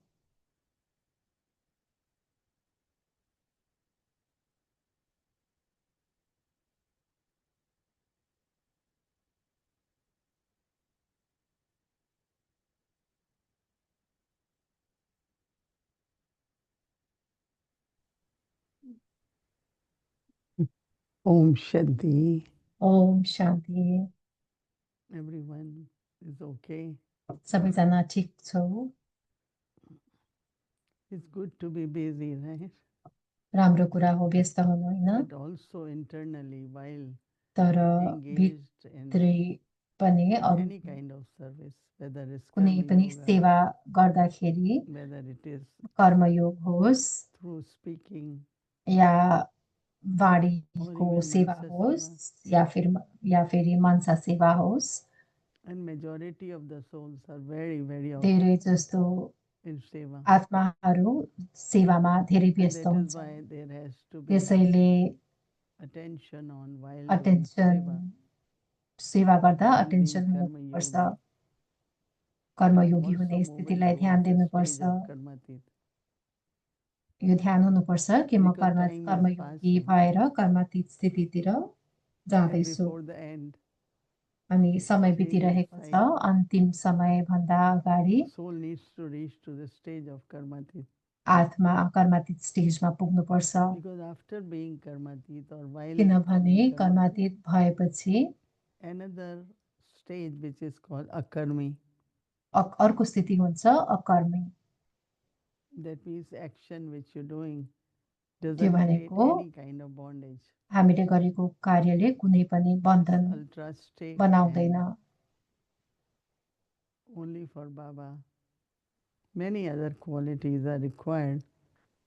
Speaker 5: Om Shanti.
Speaker 4: Om Shanti.
Speaker 5: Everyone is okay.
Speaker 4: सबैजना ठिक छौ?
Speaker 5: It's good to be busy, right?
Speaker 4: राम्रो कुरा हो व्यस्त हुनु, होइन?
Speaker 5: But also internally, while
Speaker 4: तर
Speaker 5: engaged in
Speaker 4: भित्रै पनि अरू
Speaker 5: any kind of service, whether it's
Speaker 4: कुनै
Speaker 5: karma
Speaker 4: पनि
Speaker 5: yoga,
Speaker 4: सेवा गर्दाखेरि
Speaker 5: whether it is
Speaker 4: कर्मयोग होस्
Speaker 5: through speaking
Speaker 4: yeah
Speaker 5: or
Speaker 4: वाणीको
Speaker 5: even
Speaker 4: सेवा
Speaker 5: mansa
Speaker 4: होस्
Speaker 5: seva.
Speaker 4: या फेरि मनसा सेवा होस्,
Speaker 5: And majority of the souls are very, very
Speaker 4: धेरै
Speaker 5: occupied
Speaker 4: जस्तो
Speaker 5: in seva.
Speaker 4: आत्माहरू सेवामा धेरै
Speaker 5: And
Speaker 4: व्यस्त
Speaker 5: that is
Speaker 4: हुन्छन्।
Speaker 5: why there has to be
Speaker 4: त्यसैले
Speaker 5: attention on while doing
Speaker 4: attention
Speaker 5: seva.
Speaker 4: सेवा गर्दा
Speaker 5: On being
Speaker 4: अटेन्सन
Speaker 5: karma
Speaker 4: हुनुपर्छ,
Speaker 5: yogi.
Speaker 4: कर्मयोगी
Speaker 5: Also
Speaker 4: हुने
Speaker 5: moving
Speaker 4: स्थितिलाई ध्यान
Speaker 5: towards the
Speaker 4: दिनुपर्छ।
Speaker 5: stage of karmatit.
Speaker 4: यो ध्यान हुनुपर्छ कि म
Speaker 5: Because time is
Speaker 4: Karmayogi
Speaker 5: passing.
Speaker 4: भएर कर्मातीत स्थितितिर
Speaker 5: And
Speaker 4: जाँदैछु
Speaker 5: before the end,
Speaker 4: अनि समय
Speaker 5: change of
Speaker 4: बितिरहेको छ।
Speaker 5: cycle.
Speaker 4: अन्तिम समयभन्दा अगाडि
Speaker 5: Soul needs to reach to the stage of karmatit.
Speaker 4: आत्मा कर्मातीत स्टेजमा पुग्नुपर्छ,
Speaker 5: Because after being karmatit or while
Speaker 4: किनभने
Speaker 5: becoming karmatit,
Speaker 4: कर्मातीत भएपछि
Speaker 5: another stage which is called akarmi.
Speaker 4: अर्को स्थिति हुन्छ अकर्मी।
Speaker 5: That means action which you're doing
Speaker 4: त्यो
Speaker 5: doesn't create
Speaker 4: भनेको
Speaker 5: any kind of bondage.
Speaker 4: हामीले गरेको कार्यले कुनै पनि
Speaker 5: It's
Speaker 4: बन्धन
Speaker 5: ultra state
Speaker 4: बनाउँदैन।
Speaker 5: and only for Baba. Many other qualities are required.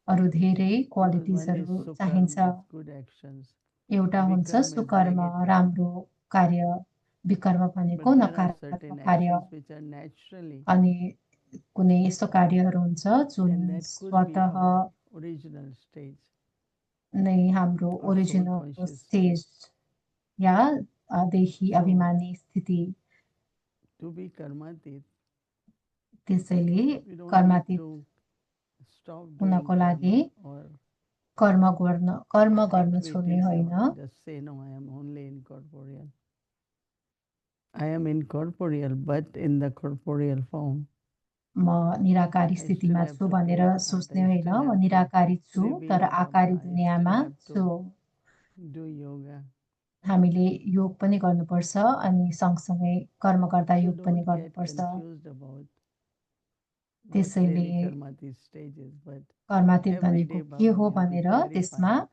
Speaker 4: अरू धेरै
Speaker 5: Because one
Speaker 4: क्वालिटिजहरू
Speaker 5: is
Speaker 4: चाहिन्छ।
Speaker 5: sukharma, is good actions.
Speaker 4: एउटा हुन्छ
Speaker 5: Vikarma is
Speaker 4: सुकर्म
Speaker 5: negative.
Speaker 4: राम्रो कार्य, विकर्म भनेको
Speaker 5: But there are
Speaker 4: नकारात्मक
Speaker 5: certain
Speaker 4: कार्य,
Speaker 5: actions which are naturally,
Speaker 4: अनि कुनै यस्तो कार्यहरू हुन्छ जुन
Speaker 5: and that could be
Speaker 4: स्वतः
Speaker 5: our original stage
Speaker 4: नै हाम्रो
Speaker 5: or soul
Speaker 4: original
Speaker 5: conscious
Speaker 4: stage
Speaker 5: stage.
Speaker 4: या देखि
Speaker 5: So,
Speaker 4: अभिमानी स्थिति।
Speaker 5: to be karmatit,
Speaker 4: त्यसैले
Speaker 5: we don't need
Speaker 4: कर्मातीत
Speaker 5: to stop doing
Speaker 4: हुनको लागि
Speaker 5: karma or
Speaker 4: कर्म गर्न
Speaker 5: act
Speaker 4: छोड्ने
Speaker 5: within
Speaker 4: होइन।
Speaker 5: or just say no, I am only incorporeal. I am incorporeal, but in the corporeal form.
Speaker 4: म निराकारी
Speaker 5: I
Speaker 4: स्थितिमा
Speaker 5: still have
Speaker 4: छु
Speaker 5: to
Speaker 4: भनेर
Speaker 5: take part.
Speaker 4: सोच्ने
Speaker 5: I
Speaker 4: होइन,
Speaker 5: still
Speaker 4: म
Speaker 5: have to
Speaker 4: निराकारी छु
Speaker 5: live
Speaker 4: तर
Speaker 5: in
Speaker 4: आकारी
Speaker 5: Baba. I still
Speaker 4: दुनियाँमा
Speaker 5: have
Speaker 4: छु।
Speaker 5: to do yoga.
Speaker 4: हामीले योग पनि गर्नुपर्छ अनि सँगसँगै कर्म गर्दा
Speaker 5: So
Speaker 4: योग पनि
Speaker 5: don't get
Speaker 4: गर्नुपर्छ।
Speaker 5: confused about what
Speaker 4: त्यसैले
Speaker 5: really karmatit stage is, but
Speaker 4: कर्मातीत
Speaker 5: every
Speaker 4: भनेको
Speaker 5: day
Speaker 4: के
Speaker 5: Baba
Speaker 4: हो
Speaker 5: will be
Speaker 4: भनेर त्यसमा
Speaker 5: clarifying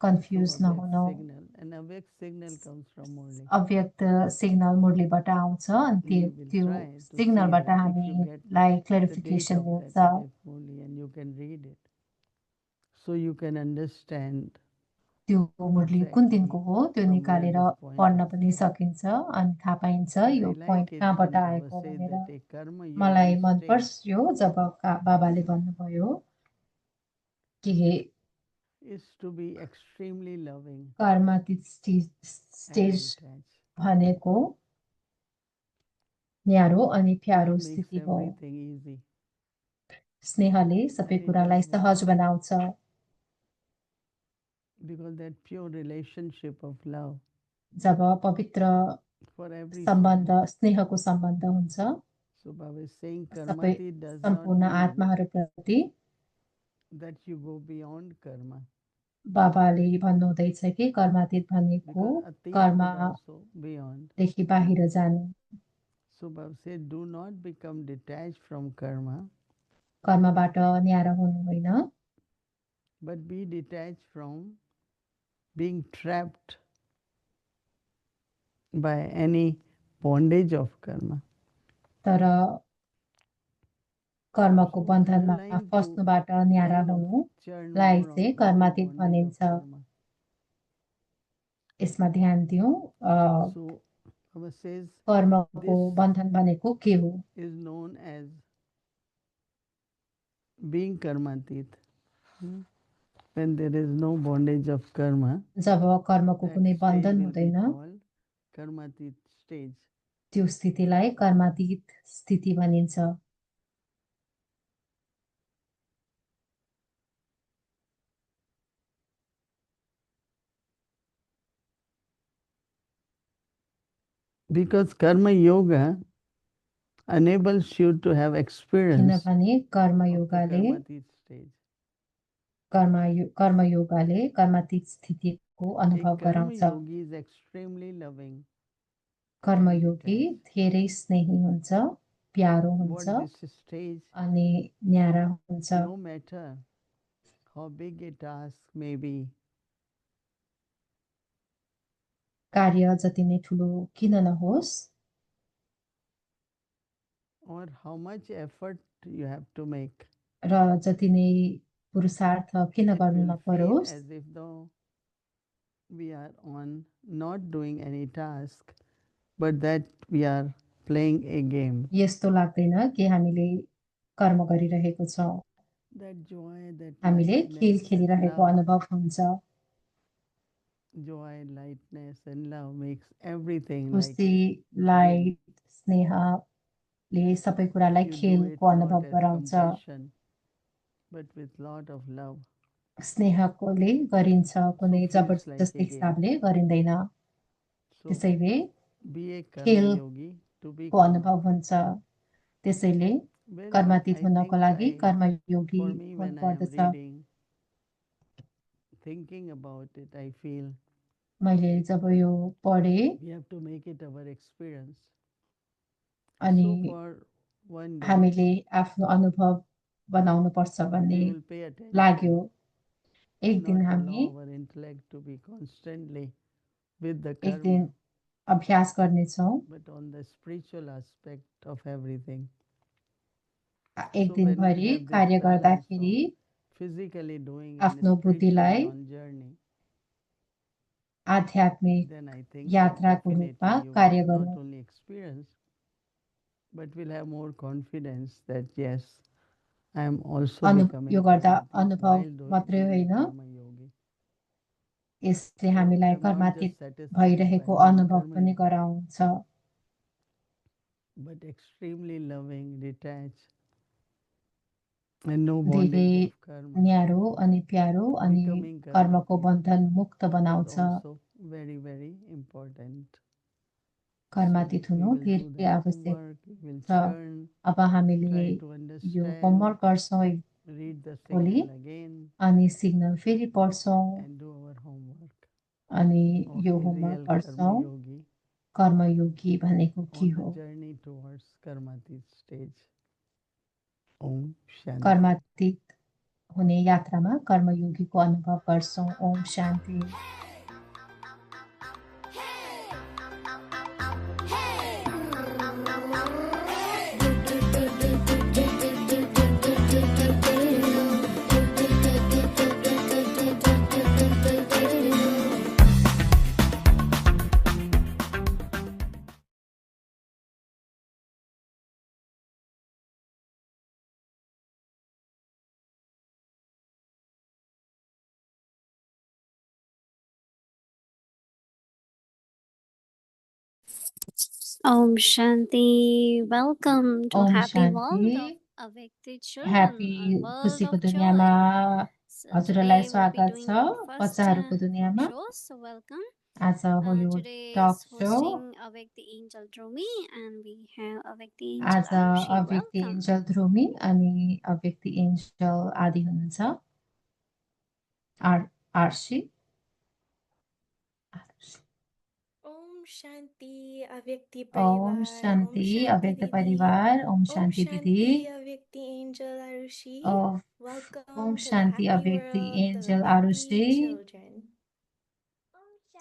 Speaker 4: कन्फ्युज
Speaker 5: through
Speaker 4: नहुनु।
Speaker 5: awake signal. And awake signal comes from Murli.
Speaker 4: अव्यक्त सिग्नल मुरलीबाट आउँछ अनि
Speaker 5: We will
Speaker 4: त्यो
Speaker 5: try to see
Speaker 4: सिग्नलबाट
Speaker 5: that if you get
Speaker 4: हामीलाई
Speaker 5: the
Speaker 4: क्लेरिफिकेसन
Speaker 5: date of
Speaker 4: मिल्छ।
Speaker 5: that awake Murli and you can read it, so you can understand
Speaker 4: त्यो मुरली कुन दिनको
Speaker 5: exactly
Speaker 4: हो त्यो
Speaker 5: from where
Speaker 4: निकालेर
Speaker 5: this point
Speaker 4: पढ्न
Speaker 5: has
Speaker 4: पनि
Speaker 5: come.
Speaker 4: सकिन्छ अनि थाहा पाइन्छ
Speaker 5: But
Speaker 4: यो
Speaker 5: I like
Speaker 4: पोइन्ट
Speaker 5: it
Speaker 4: कहाँबाट
Speaker 5: when Baba
Speaker 4: आएको
Speaker 5: says
Speaker 4: भनेर।
Speaker 5: that a karma
Speaker 4: मलाई
Speaker 5: yogi
Speaker 4: मन
Speaker 5: state
Speaker 4: पर्यो जब बाबाले भन्नुभयो कि
Speaker 5: is to be extremely loving
Speaker 4: कर्मातीत
Speaker 5: and
Speaker 4: stage
Speaker 5: detached.
Speaker 4: भनेको न्यारो अनि प्यारो
Speaker 5: Love makes
Speaker 4: स्थिति हो।
Speaker 5: everything easy.
Speaker 4: स्नेहले सबै
Speaker 5: And it
Speaker 4: कुरालाई
Speaker 5: does that
Speaker 4: सहज बनाउँछ
Speaker 5: because that pure relationship of love
Speaker 4: जब पवित्र
Speaker 5: for every
Speaker 4: सम्बन्ध
Speaker 5: soul.
Speaker 4: स्नेहको सम्बन्ध हुन्छ
Speaker 5: So Baba is saying
Speaker 4: सबै
Speaker 5: karmati does not
Speaker 4: सम्पूर्ण
Speaker 5: mean
Speaker 4: आत्माहरूप्रति।
Speaker 5: that you go beyond karma,
Speaker 4: बाबाले भन्नुहुँदैछ कि कर्मातीत भनेको
Speaker 5: because atit could also beyond.
Speaker 4: कर्मदेखि बाहिर जानु।
Speaker 5: So Baba said, do not become detached from karma,
Speaker 4: कर्मबाट न्यारो हुनु होइन,
Speaker 5: but be detached from being trapped by any bondage of karma.
Speaker 4: तर कर्मको
Speaker 5: So
Speaker 4: बन्धनमा
Speaker 5: underline to
Speaker 4: फस्नुबाट न्यारा
Speaker 5: kind of
Speaker 4: हुनुलाई
Speaker 5: churn more
Speaker 4: चाहिँ
Speaker 5: on
Speaker 4: कर्मातीत
Speaker 5: bondage of
Speaker 4: भनिन्छ।
Speaker 5: karma.
Speaker 4: यसमा ध्यान दिउँ।
Speaker 5: So Baba says
Speaker 4: कर्मको
Speaker 5: this
Speaker 4: बन्धन भनेको के हो?
Speaker 5: is known as being karmatit. When there is no bondage of karma,
Speaker 4: job कर्मको
Speaker 5: that
Speaker 4: कुनै
Speaker 5: stage
Speaker 4: बन्धन
Speaker 5: will be
Speaker 4: हुँदैन
Speaker 5: called karmatit stage.
Speaker 4: त्यो स्थितिलाई कर्मातीत स्थिति भनिन्छ।
Speaker 5: Because karma yoga enables you to have experience
Speaker 4: किनभने
Speaker 5: of the karmatit stage.
Speaker 4: कर्मयोगाले कर्मातीत स्थितिको
Speaker 5: A
Speaker 4: अनुभव
Speaker 5: karma
Speaker 4: गराउँछ।
Speaker 5: yogi is extremely loving.
Speaker 4: कर्मयोगी धेरै स्नेही हुन्छ, प्यारो
Speaker 5: What
Speaker 4: हुन्छ
Speaker 5: this stage,
Speaker 4: अनि न्यारा हुन्छ।
Speaker 5: no matter how big a task may be,
Speaker 4: कार्य जति नै ठुलो किन नहोस्
Speaker 5: or how much effort you have to make,
Speaker 4: र जति नै पुरुषार्थ किन
Speaker 5: it
Speaker 4: गर्नु
Speaker 5: will feel
Speaker 4: नपरोस्?
Speaker 5: as if though we are on not doing any task, but that we are playing a game.
Speaker 4: यस्तो लाग्दैन कि हामीले कर्म गरिरहेको छौँ,
Speaker 5: That joy, that
Speaker 4: हामीले खेल
Speaker 5: lightness, that
Speaker 4: खेलिरहेको
Speaker 5: love,
Speaker 4: अनुभव हुन्छ।
Speaker 5: joy, lightness, and love makes everything like
Speaker 4: खुसी,
Speaker 5: game.
Speaker 4: लाइट, स्नेहले सबै कुरालाई
Speaker 5: You do it
Speaker 4: खेलको
Speaker 5: not
Speaker 4: अनुभव
Speaker 5: as
Speaker 4: गराउँछ।
Speaker 5: compulsion, but with lot of love.
Speaker 4: स्नेहकोले गरिन्छ, कुनै
Speaker 5: So feels like
Speaker 4: जबरजस्ती
Speaker 5: a game.
Speaker 4: हिसाबले गरिँदैन।
Speaker 5: So
Speaker 4: त्यसैले
Speaker 5: be a karma
Speaker 4: खेलको
Speaker 5: yogi to be
Speaker 4: अनुभव हुन्छ। त्यसैले
Speaker 5: when
Speaker 4: कर्मातीत
Speaker 5: I
Speaker 4: हुनको
Speaker 5: think
Speaker 4: लागि कर्मयोगी
Speaker 5: for me when I am
Speaker 4: हुनुपर्दछ।
Speaker 5: reading, thinking about it, I feel
Speaker 4: मैले जब यो पढेँ
Speaker 5: we have to make it our experience.
Speaker 4: अनि
Speaker 5: So for one day,
Speaker 4: हामीले आफ्नो अनुभव बनाउनुपर्छ भन्ने
Speaker 5: we will pay attention,
Speaker 4: लाग्यो। एक दिन
Speaker 5: not
Speaker 4: हामी
Speaker 5: allow our intellect to be constantly with the
Speaker 4: एक दिन
Speaker 5: karma,
Speaker 4: अभ्यास गर्नेछौँ।
Speaker 5: but on the spiritual aspect of everything.
Speaker 4: एक
Speaker 5: So when we
Speaker 4: दिनभरि
Speaker 5: have this
Speaker 4: कार्य
Speaker 5: balance
Speaker 4: गर्दाखेरि
Speaker 5: of physically doing and
Speaker 4: आफ्नो
Speaker 5: spiritually
Speaker 4: बुद्धिलाई
Speaker 5: on journey,
Speaker 4: आध्यात्मिक
Speaker 5: then I think that
Speaker 4: यात्राको रूपमा
Speaker 5: definitely you
Speaker 4: कार्य
Speaker 5: will not
Speaker 4: गर्नु
Speaker 5: only experience, but will have more confidence that yes, I am also
Speaker 4: यो
Speaker 5: becoming
Speaker 4: गर्दा
Speaker 5: karmatik
Speaker 4: अनुभव
Speaker 5: while
Speaker 4: मात्रै
Speaker 5: being a
Speaker 4: होइन,
Speaker 5: karma yogi.
Speaker 4: यसले
Speaker 5: So
Speaker 4: हामीलाई
Speaker 5: I'm not
Speaker 4: कर्मातीत
Speaker 5: just satisfied
Speaker 4: भइरहेको
Speaker 5: by being
Speaker 4: अनुभव
Speaker 5: karma
Speaker 4: पनि
Speaker 5: yogi,
Speaker 4: गराउँछ।
Speaker 5: but extremely loving, detached, and no
Speaker 4: धेरै
Speaker 5: bondage of karma,
Speaker 4: न्यारो अनि प्यारो अनि
Speaker 5: becoming
Speaker 4: कर्मको
Speaker 5: karmatik
Speaker 4: बन्धन मुक्त
Speaker 5: is
Speaker 4: बनाउँछ।
Speaker 5: also very, very important. So
Speaker 4: कर्मातीत
Speaker 5: we
Speaker 4: हुनु
Speaker 5: will do
Speaker 4: धेरै
Speaker 5: that
Speaker 4: आवश्यक
Speaker 5: homework, we will
Speaker 4: छ।
Speaker 5: churn,
Speaker 4: अब हामीले
Speaker 5: try to
Speaker 4: यो
Speaker 5: understand,
Speaker 4: होमवर्क गर्छौँ एक
Speaker 5: read the
Speaker 4: भोलि
Speaker 5: signal again,
Speaker 4: अनि सिग्नल फेरि पढ्छौँ
Speaker 5: and do our homework
Speaker 4: अनि
Speaker 5: of
Speaker 4: यो
Speaker 5: a
Speaker 4: होमवर्क
Speaker 5: real karma
Speaker 4: गर्छौँ।
Speaker 5: yogi
Speaker 4: कर्मयोगी भनेको के
Speaker 5: on the
Speaker 4: हो?
Speaker 5: journey towards karmatit stage. Om Shanti.
Speaker 4: कर्मातीत हुने यात्रामा कर्मयोगीको अनुभव गर्छौँ। Om Shanti.
Speaker 3: Om Shanti. Welcome to
Speaker 4: Om
Speaker 3: Happy World
Speaker 4: Shanti.
Speaker 3: of Awakened Children,
Speaker 4: happy
Speaker 3: a world
Speaker 4: खुसीको
Speaker 3: of
Speaker 4: दुनियाँमा
Speaker 3: joy. So
Speaker 4: हजुरहरूलाई
Speaker 3: today we'll be
Speaker 4: स्वागत
Speaker 3: doing
Speaker 4: छ।
Speaker 3: our first
Speaker 4: बच्चाहरूको दुनियाँमा
Speaker 3: show. So welcome.
Speaker 4: आज हो यो
Speaker 3: Today
Speaker 4: talk
Speaker 3: is
Speaker 4: show.
Speaker 3: hosting Awake the Angel Drumi, and we have Awake the Angel
Speaker 4: आज
Speaker 3: Arushi.
Speaker 4: अव्यक्ति
Speaker 3: Welcome.
Speaker 4: एन्जल ध्रुमी अनि अव्यक्ति एन्जल आदि हुनुहुन्छ। Arshi.
Speaker 7: Om Shanti Avyakti
Speaker 4: Om
Speaker 7: Parivar.
Speaker 4: शान्ति
Speaker 7: Om
Speaker 4: अव्यक्त
Speaker 7: Shanti
Speaker 4: परिवार।
Speaker 7: Didi.
Speaker 4: ओम
Speaker 7: Om
Speaker 4: शान्ति दिदी।
Speaker 7: Shanti Avyakti Angel Arushi.
Speaker 4: Om
Speaker 7: Welcome to the
Speaker 4: Shanti
Speaker 7: happy
Speaker 4: Avyakti
Speaker 7: world of
Speaker 4: angel
Speaker 7: Avyakti
Speaker 4: Arushi.
Speaker 7: children.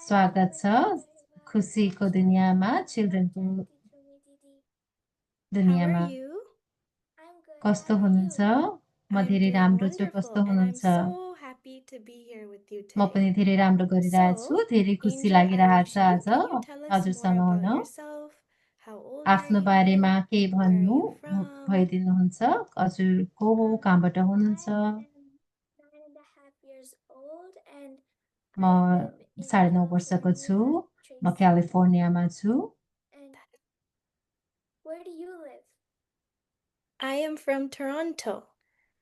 Speaker 4: स्वागत छ खुसीको दुनियाँमा, चिल्ड्रेनको
Speaker 7: How
Speaker 4: दुनियाँमा।
Speaker 7: are you?
Speaker 4: कस्तो हुनुहुन्छ? म
Speaker 7: I'm
Speaker 4: धेरै
Speaker 7: doing
Speaker 4: राम्रो छु।
Speaker 7: wonderful,
Speaker 4: कस्तो
Speaker 7: and I'm
Speaker 4: हुनुहुन्छ?
Speaker 7: so happy to be here with you
Speaker 4: म पनि
Speaker 7: today.
Speaker 4: धेरै राम्रो गरिरहेको छु।
Speaker 7: So,
Speaker 4: धेरै खुसी
Speaker 7: Angel
Speaker 4: लागिरहेको छ
Speaker 7: Arushi,
Speaker 4: आज
Speaker 7: can you tell us more
Speaker 4: हजुरसँग हुन।
Speaker 7: about yourself? How old are
Speaker 4: आफ्नो
Speaker 7: you?
Speaker 4: बारेमा केही
Speaker 7: Where are
Speaker 4: भन्नु
Speaker 7: you from?
Speaker 4: भइदिनुहुन्छ? हजुर को हो, कहाँबाट हुनुहुन्छ? म 9.5 वर्षको छु। म क्यालिफोर्नियामा छु।
Speaker 7: I am from Toronto.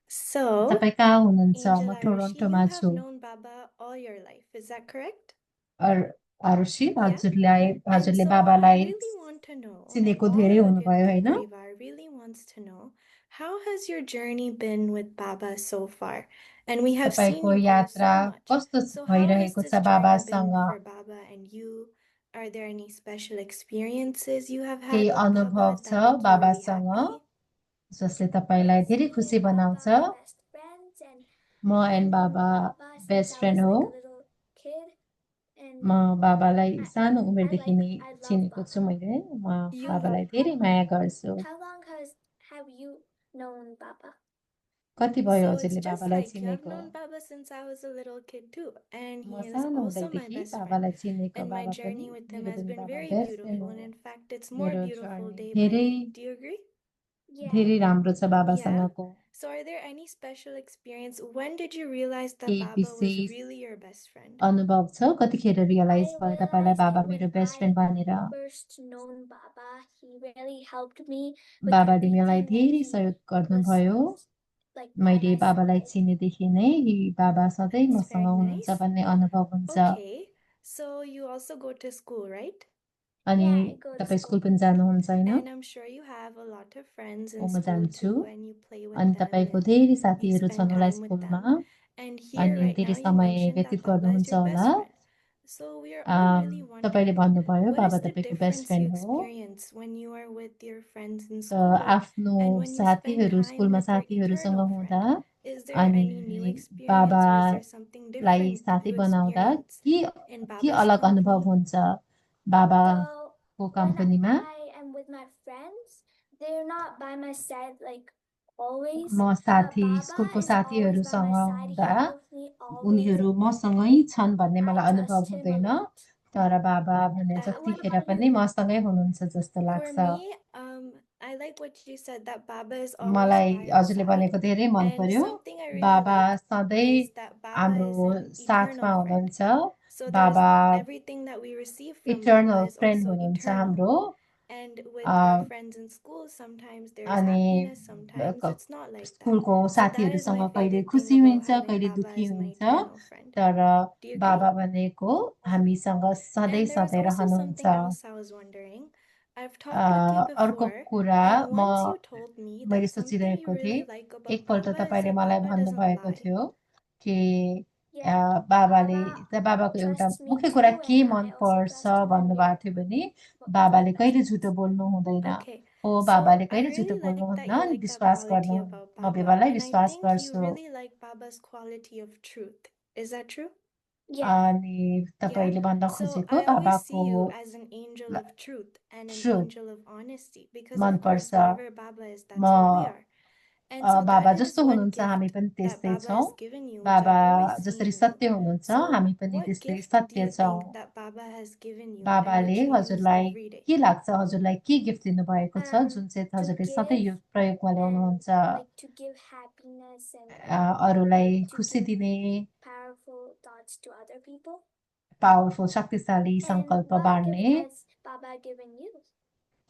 Speaker 7: So,
Speaker 4: तपाईँ कहाँ हुनुहुन्छ?
Speaker 7: Angel
Speaker 4: म
Speaker 7: Arushi,
Speaker 4: टोरन्टोमा
Speaker 7: you
Speaker 4: छु।
Speaker 7: have known Baba all your life. Is that correct?
Speaker 4: Arushi,
Speaker 7: Yeah.
Speaker 4: हजुरले
Speaker 7: And so I
Speaker 4: बाबालाई
Speaker 7: really want to know, and
Speaker 4: चिनेको
Speaker 7: all
Speaker 4: धेरै
Speaker 7: of
Speaker 4: हुनुभयो
Speaker 7: Avyakti
Speaker 4: होइन?
Speaker 7: Parivar really wants to know, how has your journey been with Baba so far? And we have seen
Speaker 4: तपाईको
Speaker 7: you grow
Speaker 4: यात्रा
Speaker 7: so much.
Speaker 4: कस्तो
Speaker 7: So how has
Speaker 4: भइरहेको
Speaker 7: this
Speaker 4: छ
Speaker 7: journey
Speaker 4: बाबासँग?
Speaker 7: been for Baba and you? Are there any special experiences you have
Speaker 4: केही
Speaker 7: had with
Speaker 4: अनुभव
Speaker 7: Baba
Speaker 4: छ
Speaker 7: that make you really
Speaker 4: बाबासँग
Speaker 7: happy?
Speaker 4: जसले तपाईँलाई धेरै खुसी बनाउँछ? म एन्ड बाबा बेस्ट फ्रेन्ड हो। म बाबालाई सानो उमेरदेखि नै चिनेको छु मैले। म
Speaker 7: You
Speaker 4: बाबालाई धेरै माया गर्छु। कति भयो
Speaker 7: So it's
Speaker 4: हजुरले
Speaker 7: just
Speaker 4: बाबालाई
Speaker 7: like you. I've
Speaker 4: चिनेको?
Speaker 7: known Baba since I was a little kid too, and
Speaker 4: म
Speaker 7: he is
Speaker 4: सानो
Speaker 7: also my
Speaker 4: हुँदैदेखि
Speaker 7: best friend.
Speaker 4: बाबालाई चिनेको,
Speaker 7: And my
Speaker 4: बाबा पनि
Speaker 7: journey with him
Speaker 4: मेरो
Speaker 7: has
Speaker 4: पनि
Speaker 7: been
Speaker 4: बाबा
Speaker 7: very
Speaker 4: बेस्ट फ्रेन्ड
Speaker 7: beautiful,
Speaker 4: हो।
Speaker 7: and in fact, it's more
Speaker 4: मेरो
Speaker 7: beautiful
Speaker 4: जर्नी
Speaker 7: day by
Speaker 4: धेरै
Speaker 7: day. Do you agree?
Speaker 4: धेरै राम्रो छ
Speaker 7: Yeah.
Speaker 4: बाबासँगको।
Speaker 7: So are there any special experience? When did you realize that
Speaker 4: केही
Speaker 7: Baba was
Speaker 4: विशेष
Speaker 7: really your best friend?
Speaker 4: अनुभव छ? कतिखेर रियलाइज
Speaker 8: I
Speaker 4: भयो तपाईँलाई
Speaker 8: realized
Speaker 4: बाबा
Speaker 8: it when
Speaker 4: मेरो बेस्ट फ्रेन्ड
Speaker 8: I
Speaker 4: भनेर?
Speaker 8: first known Baba. He really helped me with
Speaker 4: बाबाले मलाई
Speaker 8: everything, and
Speaker 4: धेरै
Speaker 8: he
Speaker 4: सहयोग
Speaker 8: was
Speaker 4: गर्नुभयो।
Speaker 8: like by
Speaker 4: मैले
Speaker 8: my
Speaker 4: बाबालाई
Speaker 8: side.
Speaker 4: चिनेदेखि नै बाबा सधैँ
Speaker 7: That's
Speaker 4: मसँग
Speaker 7: very
Speaker 4: हुनुहुन्छ
Speaker 7: nice.
Speaker 4: भन्ने अनुभव हुन्छ।
Speaker 7: Okay, so you also go to school, right?
Speaker 4: अनि
Speaker 8: Yeah, I go to
Speaker 4: तपाईँ
Speaker 8: school.
Speaker 4: स्कुल पनि जानुहुन्छ हैन?
Speaker 7: And I'm sure you have a lot of friends in
Speaker 4: म
Speaker 7: school
Speaker 4: जान्छु।
Speaker 7: too, and you play with
Speaker 4: अनि
Speaker 7: them
Speaker 4: तपाईँको
Speaker 7: and
Speaker 4: धेरै
Speaker 7: you
Speaker 4: साथीहरू
Speaker 7: spend
Speaker 4: छन् होला
Speaker 7: time with
Speaker 4: स्कुलमा,
Speaker 7: them. And here
Speaker 4: अनि
Speaker 7: right
Speaker 4: धेरै
Speaker 7: now you
Speaker 4: समय
Speaker 7: mentioned that
Speaker 4: व्यतीत
Speaker 7: Baba is
Speaker 4: गर्नुहुन्छ
Speaker 7: your
Speaker 4: होला।
Speaker 7: best friend. So we are all really
Speaker 4: तपाईँले
Speaker 7: wondering,
Speaker 4: भन्नुभयो
Speaker 7: what
Speaker 4: बाबा
Speaker 7: is the
Speaker 4: तपाईँको बेस्ट
Speaker 7: difference
Speaker 4: फ्रेन्ड
Speaker 7: you
Speaker 4: हो।
Speaker 7: experience when you are with your friends in
Speaker 4: त
Speaker 7: school
Speaker 4: आफ्नो
Speaker 7: and when you spend
Speaker 4: साथीहरू
Speaker 7: time
Speaker 4: स्कुलमा
Speaker 7: with your
Speaker 4: साथीहरूसँग
Speaker 7: eternal
Speaker 4: हुँदा
Speaker 7: friend? Is there
Speaker 4: अनि
Speaker 7: any new experience or is there something
Speaker 4: बाबालाई
Speaker 7: different
Speaker 4: साथी
Speaker 7: you
Speaker 4: बनाउँदा
Speaker 7: experience in
Speaker 4: के
Speaker 7: Baba's
Speaker 4: अलग अनुभव
Speaker 7: company?
Speaker 4: हुन्छ बाबाको
Speaker 8: So when
Speaker 4: कम्पनीमा?
Speaker 8: I am with my friends, they're not by my side like always.
Speaker 4: म
Speaker 8: But
Speaker 4: साथी
Speaker 8: Baba
Speaker 4: स्कुलको
Speaker 8: is always by
Speaker 4: साथीहरूसँग
Speaker 8: my side. He
Speaker 4: हुँदा
Speaker 8: helps me always,
Speaker 4: उनीहरू
Speaker 8: and
Speaker 4: मसँगै छन् भन्ने
Speaker 8: I
Speaker 4: मलाई अनुभव
Speaker 8: trust him a
Speaker 4: हुँदैन।
Speaker 8: lot.
Speaker 4: तर बाबा भने
Speaker 7: What
Speaker 4: जतिखेर
Speaker 7: about
Speaker 4: पनि
Speaker 7: you?
Speaker 4: मसँगै हुनुहुन्छ जस्तो
Speaker 7: For
Speaker 4: लाग्छ।
Speaker 7: me, I like what you said, that Baba is always
Speaker 4: मलाई
Speaker 7: by our
Speaker 4: हजुरले
Speaker 7: side.
Speaker 4: भनेको धेरै मन
Speaker 7: And
Speaker 4: पर्यो।
Speaker 7: something I really
Speaker 4: बाबा
Speaker 7: like
Speaker 4: सधैँ
Speaker 7: is that Baba
Speaker 4: हाम्रो
Speaker 7: is an
Speaker 4: साथमा
Speaker 7: eternal friend.
Speaker 4: हुनुहुन्छ।
Speaker 7: So
Speaker 4: बाबा
Speaker 7: there's everything that we receive from Baba
Speaker 4: eternal
Speaker 7: is
Speaker 4: friend
Speaker 7: also
Speaker 4: हुनुहुन्छ
Speaker 7: eternal.
Speaker 4: हाम्रो।
Speaker 7: And with your friends in school, sometimes there's
Speaker 4: अनि
Speaker 7: happiness, sometimes it's not like that.
Speaker 4: स्कुलको
Speaker 7: So that is
Speaker 4: साथीहरूसँग
Speaker 7: my
Speaker 4: कहिले
Speaker 7: favorite
Speaker 4: खुसी
Speaker 7: thing about
Speaker 4: हुन्छ,
Speaker 7: having
Speaker 4: कहिले
Speaker 7: Baba
Speaker 4: दुखी
Speaker 7: as my
Speaker 4: हुन्छ।
Speaker 7: eternal friend.
Speaker 4: तर
Speaker 7: Do you agree?
Speaker 4: बाबा भनेको हामीसँग सधैँ
Speaker 7: And there was
Speaker 4: सधैँ
Speaker 7: also
Speaker 4: रहनुहुन्छ।
Speaker 7: something else I was wondering. I've talked with you
Speaker 4: अर्को
Speaker 7: before,
Speaker 4: कुरा
Speaker 7: and once you told me
Speaker 4: मैले
Speaker 7: that something you
Speaker 4: सोचिरहेको
Speaker 7: really
Speaker 4: थिएँ,
Speaker 7: like about
Speaker 4: एकपल्ट
Speaker 7: Baba is
Speaker 4: तपाईँले
Speaker 7: that
Speaker 4: मलाई
Speaker 7: Baba doesn't
Speaker 4: भन्नुभएको
Speaker 7: lie.
Speaker 4: थियो कि
Speaker 8: Yeah,
Speaker 4: बाबाले
Speaker 8: Baba
Speaker 4: बाबाको एउटा
Speaker 8: trusts me
Speaker 4: मुख्य कुरा
Speaker 8: too,
Speaker 4: के
Speaker 8: and
Speaker 4: मन
Speaker 8: I also
Speaker 4: पर्छ
Speaker 8: trust him, and
Speaker 4: भन्नुभएको
Speaker 8: we're
Speaker 4: थियो भने
Speaker 8: both
Speaker 4: बाबाले
Speaker 8: best
Speaker 4: कहिले
Speaker 8: friends.
Speaker 4: झुटो बोल्नु हुँदैन।
Speaker 7: Okay,
Speaker 4: हो
Speaker 7: so
Speaker 4: बाबाले
Speaker 7: I
Speaker 4: कहिले झुटो
Speaker 7: really
Speaker 4: बोल्नु
Speaker 7: like that
Speaker 4: हुन्न,
Speaker 7: you
Speaker 4: अनि
Speaker 7: like that
Speaker 4: विश्वास
Speaker 7: quality
Speaker 4: गर्नु,
Speaker 7: about
Speaker 4: म
Speaker 7: Baba,
Speaker 4: बेबालाई
Speaker 7: and I
Speaker 4: विश्वास
Speaker 7: think you
Speaker 4: गर्छु।
Speaker 7: really like Baba's quality of truth. Is that true?
Speaker 8: Yeah,
Speaker 4: अनि
Speaker 7: Yeah.
Speaker 4: तपाईँले भन्न
Speaker 7: So
Speaker 4: खोजेको
Speaker 7: I always see
Speaker 4: बाबाको
Speaker 7: you as an angel of truth and an
Speaker 4: truth
Speaker 7: angel of honesty, because
Speaker 4: मन
Speaker 7: of course,
Speaker 4: पर्छ।
Speaker 7: wherever Baba is, that's
Speaker 4: म
Speaker 7: where we are. And so
Speaker 4: बाबा
Speaker 7: that is
Speaker 4: जस्तो
Speaker 7: one
Speaker 4: हुनुहुन्छ हामी
Speaker 7: gift
Speaker 4: पनि
Speaker 7: that
Speaker 4: त्यस्तै
Speaker 7: Baba
Speaker 4: छौँ।
Speaker 7: has given you, which
Speaker 4: बाबा
Speaker 7: I've always
Speaker 4: जसरी
Speaker 7: seen in
Speaker 4: सत्य
Speaker 7: you.
Speaker 4: हुनुहुन्छ
Speaker 7: So
Speaker 4: हामी पनि
Speaker 7: what
Speaker 4: त्यस्तै
Speaker 7: gift do
Speaker 4: सत्य
Speaker 7: you
Speaker 4: छौँ।
Speaker 7: think that Baba has given you and
Speaker 4: बाबाले
Speaker 7: which you use
Speaker 4: हजुरलाई
Speaker 7: every day?
Speaker 4: के लाग्छ, हजुरलाई के गिफ्ट दिनुभएको छ जुन चाहिँ
Speaker 8: to
Speaker 4: हजुरले सधैँ यो
Speaker 8: give
Speaker 4: प्रयोगमा
Speaker 8: and
Speaker 4: ल्याउनुहुन्छ?
Speaker 8: like to give happiness and
Speaker 4: अरूलाई
Speaker 8: like to
Speaker 4: खुसी
Speaker 8: give
Speaker 4: दिने
Speaker 8: powerful thoughts to other people.
Speaker 4: Powerful शक्तिशाली
Speaker 8: And
Speaker 4: सङ्कल्प
Speaker 8: what
Speaker 4: बाँड्ने।
Speaker 8: gift has Baba given you?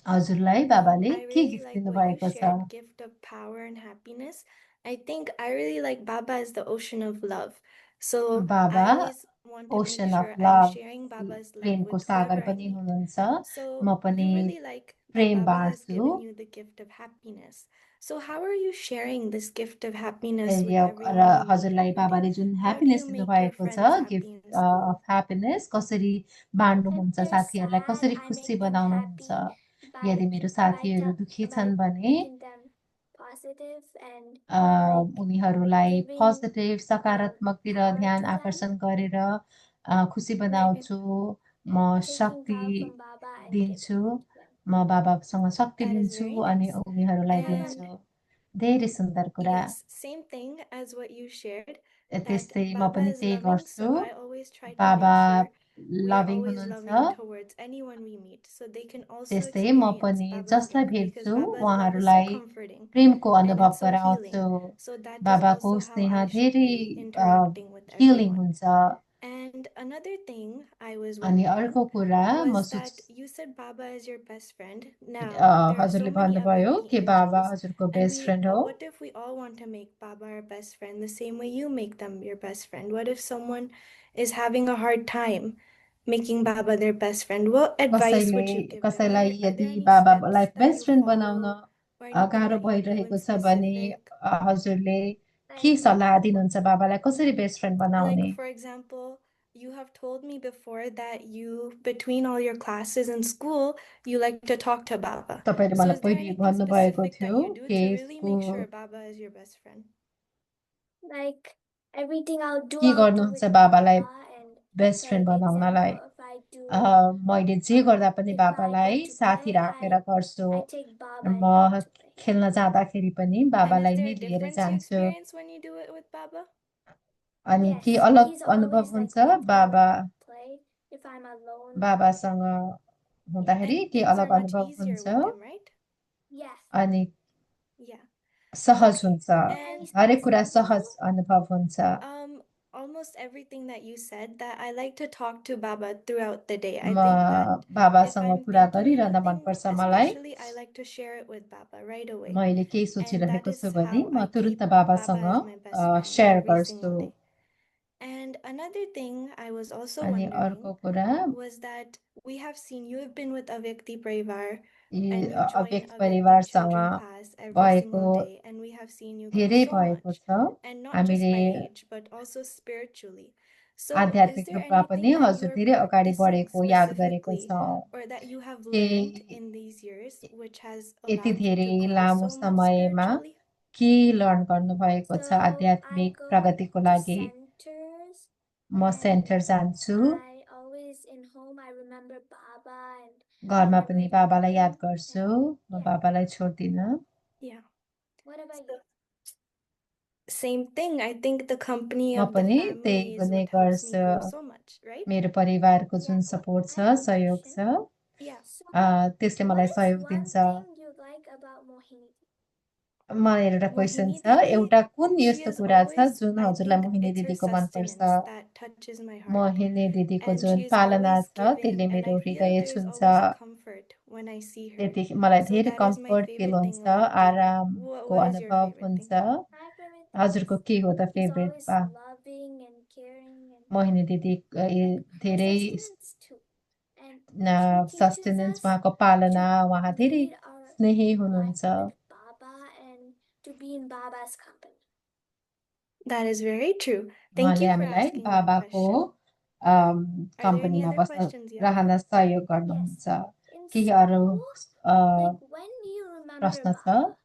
Speaker 4: हजुरलाई बाबाले
Speaker 7: I
Speaker 4: के
Speaker 7: really
Speaker 4: gift
Speaker 7: like what you
Speaker 4: दिनुभएको छ?
Speaker 7: shared, gift of power and happiness. I think I really like Baba as the ocean of love. So
Speaker 4: बाबा
Speaker 7: I always want to make
Speaker 4: ocean of
Speaker 7: sure I'm
Speaker 4: love,
Speaker 7: sharing Baba's love
Speaker 4: Premco
Speaker 7: with
Speaker 4: Sagar
Speaker 7: whoever I
Speaker 4: पनि
Speaker 7: meet.
Speaker 4: हुनुहुन्छ।
Speaker 7: So
Speaker 4: म पनि
Speaker 7: you really like that
Speaker 4: प्रेम
Speaker 7: Baba has
Speaker 4: बाँड्छु।
Speaker 7: given you the gift of happiness. So how are you sharing this gift of happiness with
Speaker 4: र
Speaker 7: everyone you meet
Speaker 4: हजुरलाई
Speaker 7: every day?
Speaker 4: बाबाले जुन
Speaker 7: How do
Speaker 4: happiness
Speaker 7: you make your
Speaker 4: दिनुभएको छ,
Speaker 7: friends happy
Speaker 4: gift
Speaker 7: in school?
Speaker 4: Of happiness, कसरी
Speaker 8: If
Speaker 4: बाँड्नुहुन्छ
Speaker 8: they're
Speaker 4: साथीहरूलाई,
Speaker 8: sad,
Speaker 4: कसरी
Speaker 8: I
Speaker 4: खुसी
Speaker 8: make them
Speaker 4: बनाउनुहुन्छ?
Speaker 8: happy by
Speaker 4: यदि मेरो
Speaker 8: by
Speaker 4: साथीहरू दुखी छन् भने
Speaker 8: making them positive and like
Speaker 4: उनीहरूलाई
Speaker 8: giving
Speaker 4: पोजिटिभ सकारात्मकतिर
Speaker 8: power
Speaker 4: ध्यान
Speaker 8: to them,
Speaker 4: आकर्षण गरेर खुसी
Speaker 8: like
Speaker 4: बनाउँछु। म
Speaker 8: taking
Speaker 4: शक्ति
Speaker 8: power from Baba and
Speaker 4: दिन्छु,
Speaker 8: giving to them.
Speaker 4: म बाबासँग शक्ति
Speaker 7: That is
Speaker 4: लिन्छु
Speaker 7: very
Speaker 4: अनि
Speaker 7: nice.
Speaker 4: उनीहरूलाई
Speaker 7: And
Speaker 4: दिन्छु। धेरै सुन्दर कुरा।
Speaker 7: yes, same thing as what you shared, that
Speaker 4: त्यस्तै म
Speaker 7: Baba
Speaker 4: पनि
Speaker 7: is
Speaker 4: त्यही
Speaker 7: loving,
Speaker 4: गर्छु।
Speaker 7: so I always try to
Speaker 4: बाबा
Speaker 7: make sure we are
Speaker 4: loving
Speaker 7: always
Speaker 4: हुनुहुन्छ,
Speaker 7: loving towards anyone we meet, so they can also
Speaker 4: त्यस्तै म
Speaker 7: experience
Speaker 4: पनि
Speaker 7: Baba's
Speaker 4: जसलाई
Speaker 7: love, because
Speaker 4: भेट्छु
Speaker 7: Baba's love is so
Speaker 4: उहाँहरूलाई
Speaker 7: comforting
Speaker 4: प्रेमको
Speaker 7: and
Speaker 4: अनुभव
Speaker 7: it's so
Speaker 4: गराउँछु।
Speaker 7: healing. So that is
Speaker 4: बाबाको
Speaker 7: also how
Speaker 4: स्नेह
Speaker 7: I should
Speaker 4: धेरै
Speaker 7: be interacting with
Speaker 4: healing
Speaker 7: everyone.
Speaker 4: हुन्छ।
Speaker 7: And another thing I was
Speaker 4: अनि
Speaker 7: wondering
Speaker 4: अर्को कुरा म
Speaker 7: was that you said Baba is your best friend. Now, there are so
Speaker 4: हजुरले
Speaker 7: many
Speaker 4: भन्नुभयो
Speaker 7: Avyakti
Speaker 4: कि बाबा
Speaker 7: angels,
Speaker 4: हजुरको
Speaker 7: and
Speaker 4: बेस्ट फ्रेन्ड हो।
Speaker 7: what if we all want to make Baba our best friend the same way you make them your best friend? What if someone is having a hard time making Baba their best friend? What advice would you give them?
Speaker 4: कसैलाई
Speaker 7: Are
Speaker 4: यदि
Speaker 7: there any
Speaker 4: बाबालाई
Speaker 7: steps that
Speaker 4: best
Speaker 7: you
Speaker 4: friend बनाउन
Speaker 7: follow or anything
Speaker 4: गाह्रो
Speaker 7: that you do in
Speaker 4: भइरहेको छ भने
Speaker 7: specific?
Speaker 4: हजुरले के
Speaker 8: Like
Speaker 4: सल्लाह दिनुहुन्छ बाबालाई कसरी बेस्ट फ्रेन्ड बनाउने?
Speaker 7: Like, for example, you have told me before that you, between all your classes in school, you like to talk to Baba.
Speaker 4: तपाईँले
Speaker 7: So
Speaker 4: मलाई
Speaker 7: is there
Speaker 4: पहिले
Speaker 7: anything
Speaker 4: भन्नुभएको
Speaker 7: specific that
Speaker 4: थियो
Speaker 7: you do
Speaker 4: कि
Speaker 7: to really make
Speaker 4: school
Speaker 7: sure Baba is your best friend?
Speaker 8: like everything I'll do
Speaker 4: के
Speaker 8: it
Speaker 4: गर्नुहुन्छ
Speaker 8: with
Speaker 4: बाबालाई
Speaker 8: Baba, and
Speaker 4: best
Speaker 8: for
Speaker 4: friend बनाउनलाई?
Speaker 8: example, if I do
Speaker 4: मैले जे गर्दा पनि
Speaker 8: if I go
Speaker 4: बाबालाई
Speaker 8: to
Speaker 4: साथी
Speaker 8: play,
Speaker 4: राखेर गर्छु।
Speaker 8: I take Baba
Speaker 4: म
Speaker 8: and go to play.
Speaker 4: खेल्न जाँदाखेरि पनि
Speaker 7: And is
Speaker 4: बाबालाई
Speaker 7: there
Speaker 4: नै
Speaker 7: a
Speaker 4: लिएर
Speaker 7: difference you
Speaker 4: जान्छु
Speaker 7: experience when you do it with Baba?
Speaker 4: अनि
Speaker 8: Yes,
Speaker 4: के अलग
Speaker 8: he's
Speaker 4: अनुभव
Speaker 8: always like
Speaker 4: हुन्छ
Speaker 8: with me
Speaker 4: बाबा
Speaker 8: when I play. If I'm alone,
Speaker 4: बाबासँग हुँदाखेरि
Speaker 7: And
Speaker 4: के
Speaker 7: things are
Speaker 4: अलग
Speaker 7: much
Speaker 4: अनुभव
Speaker 7: easier
Speaker 4: हुन्छ
Speaker 7: with him, right?
Speaker 8: yes.
Speaker 4: अनि
Speaker 7: Yeah.
Speaker 4: सहज
Speaker 7: Okay.
Speaker 4: हुन्छ
Speaker 7: And
Speaker 4: हरेक कुरा
Speaker 8: Says something.
Speaker 4: सहज अनुभव हुन्छ
Speaker 7: almost everything that you said, that I like to talk to Baba throughout the day. I
Speaker 4: म
Speaker 7: think that if
Speaker 4: बाबासँग
Speaker 7: I'm
Speaker 4: कुरा
Speaker 7: thinking
Speaker 4: गरिरहन
Speaker 7: anything,
Speaker 4: मनपर्छ मलाई
Speaker 7: especially, I like to share it with Baba right away.
Speaker 4: मैले केही
Speaker 7: And that
Speaker 4: सोचिरहेको
Speaker 7: is
Speaker 4: छु भने
Speaker 7: how
Speaker 4: म
Speaker 7: I
Speaker 4: तुरुन्त
Speaker 7: keep
Speaker 4: बाबासँग
Speaker 7: Baba as my best friend
Speaker 4: share
Speaker 7: every
Speaker 4: गर्छु
Speaker 7: single day. And another thing I was also
Speaker 4: अनि
Speaker 7: wondering
Speaker 4: अर्को कुरा
Speaker 7: was that we have seen you have been with Avyakti Parivar
Speaker 4: यी
Speaker 7: and you join
Speaker 4: अव्यक्त
Speaker 7: Avyakti
Speaker 4: परिवारसँग
Speaker 7: children class every
Speaker 4: भएको
Speaker 7: single day, and we have seen you grow
Speaker 4: धेरै
Speaker 7: so
Speaker 4: भएको
Speaker 7: much,
Speaker 4: छ
Speaker 7: and not just
Speaker 4: हामीले
Speaker 7: by age but also spiritually. So is
Speaker 4: आध्यात्मिक
Speaker 7: there
Speaker 4: रूपमा पनि
Speaker 7: anything that
Speaker 4: हजुर
Speaker 7: you're
Speaker 4: धेरै अगाडि
Speaker 7: practicing
Speaker 4: बढेको याद गरेको
Speaker 7: specifically
Speaker 4: छौँ
Speaker 7: or that you have
Speaker 4: केही
Speaker 7: learned in these years which has
Speaker 4: यति
Speaker 7: allowed you
Speaker 4: धेरै
Speaker 7: to grow
Speaker 4: लामो
Speaker 7: so much
Speaker 4: समयमा
Speaker 7: spiritually?
Speaker 4: के लर्न गर्नुभएको छ
Speaker 8: So I
Speaker 4: आध्यात्मिक
Speaker 8: go
Speaker 4: प्रगतिको
Speaker 8: to
Speaker 4: लागि
Speaker 8: centers
Speaker 4: म
Speaker 8: and
Speaker 4: सेन्टर जान्छु
Speaker 8: I always in home I remember Baba and
Speaker 4: घरमा
Speaker 8: whenever
Speaker 4: पनि
Speaker 8: I
Speaker 4: बाबालाई
Speaker 8: leave
Speaker 4: याद
Speaker 8: him
Speaker 4: गर्छु
Speaker 8: and
Speaker 4: म
Speaker 8: yeah.
Speaker 4: बाबालाई छोड्दिनँ
Speaker 7: Yeah.
Speaker 8: What about
Speaker 7: So
Speaker 8: you?
Speaker 7: same thing. I think the company
Speaker 4: म
Speaker 7: of the
Speaker 4: पनि त्यही
Speaker 7: family is
Speaker 4: गर्ने
Speaker 7: what helps me
Speaker 4: गर्छु
Speaker 7: grow so much, right?
Speaker 4: मेरो परिवारको जुन
Speaker 8: Yeah.
Speaker 4: सपोर्ट
Speaker 8: I
Speaker 4: छ
Speaker 8: have a
Speaker 4: सहयोग
Speaker 8: question.
Speaker 4: छ
Speaker 7: Yeah.
Speaker 8: So
Speaker 4: त्यसले
Speaker 8: what
Speaker 4: मलाई
Speaker 8: is
Speaker 4: सहयोग
Speaker 8: one
Speaker 4: दिन्छ
Speaker 8: thing you like about Mohini?
Speaker 4: मलाई एउटा क्वेसन
Speaker 7: Mohini
Speaker 4: छ
Speaker 7: Didi,
Speaker 4: एउटा कुन
Speaker 7: she
Speaker 4: यस्तो
Speaker 7: is
Speaker 4: कुरा छ
Speaker 7: always,
Speaker 4: जुन
Speaker 7: I
Speaker 4: हजुरलाई
Speaker 7: think
Speaker 4: मोहिनी
Speaker 7: it's her
Speaker 4: दिदीको मनपर्छ
Speaker 7: sustenance that touches my heart.
Speaker 4: Mohini दिदीको
Speaker 7: And
Speaker 4: जुन
Speaker 7: she is
Speaker 4: पालना
Speaker 7: always
Speaker 4: छ त्यसले
Speaker 7: giving, and
Speaker 4: मेरो
Speaker 7: I feel
Speaker 4: हृदय
Speaker 7: there's
Speaker 4: छुन्छ
Speaker 7: always comfort when I see her.
Speaker 4: त्यति मलाई
Speaker 7: So
Speaker 4: धेरै
Speaker 7: that is my
Speaker 4: comfort feel
Speaker 7: favorite thing
Speaker 4: हुन्छ
Speaker 7: about Didi.
Speaker 4: आरामको
Speaker 7: What is your
Speaker 4: अनुभव
Speaker 7: favorite
Speaker 4: हुन्छ
Speaker 7: thing?
Speaker 8: My favorite thing
Speaker 4: हजुरको
Speaker 8: is
Speaker 4: के हो त
Speaker 8: he's
Speaker 4: favourite
Speaker 8: always loving and caring and
Speaker 4: Mohini दिदी
Speaker 8: like her
Speaker 4: धेरै
Speaker 8: sustenance too. And she teaches
Speaker 4: सस्टेनेन्स
Speaker 8: us
Speaker 4: उहाँको पालना
Speaker 8: to
Speaker 4: उहाँ धेरै
Speaker 8: lead our
Speaker 4: स्नेही
Speaker 8: life
Speaker 4: हुनुहुन्छ
Speaker 8: with Baba and to be in Baba's company.
Speaker 7: That is very true. Thank
Speaker 4: उहाँले
Speaker 7: you for
Speaker 4: हामीलाई
Speaker 7: asking that
Speaker 4: बाबाको
Speaker 7: question. Are there any
Speaker 4: कम्पनीमा
Speaker 7: other
Speaker 4: बस्न
Speaker 7: questions you have?
Speaker 4: रहन सहयोग
Speaker 8: Yes.
Speaker 4: गर्नुहुन्छ
Speaker 8: In
Speaker 4: केही अरू
Speaker 8: school, like when do you remember
Speaker 4: प्रश्न छ
Speaker 8: Baba?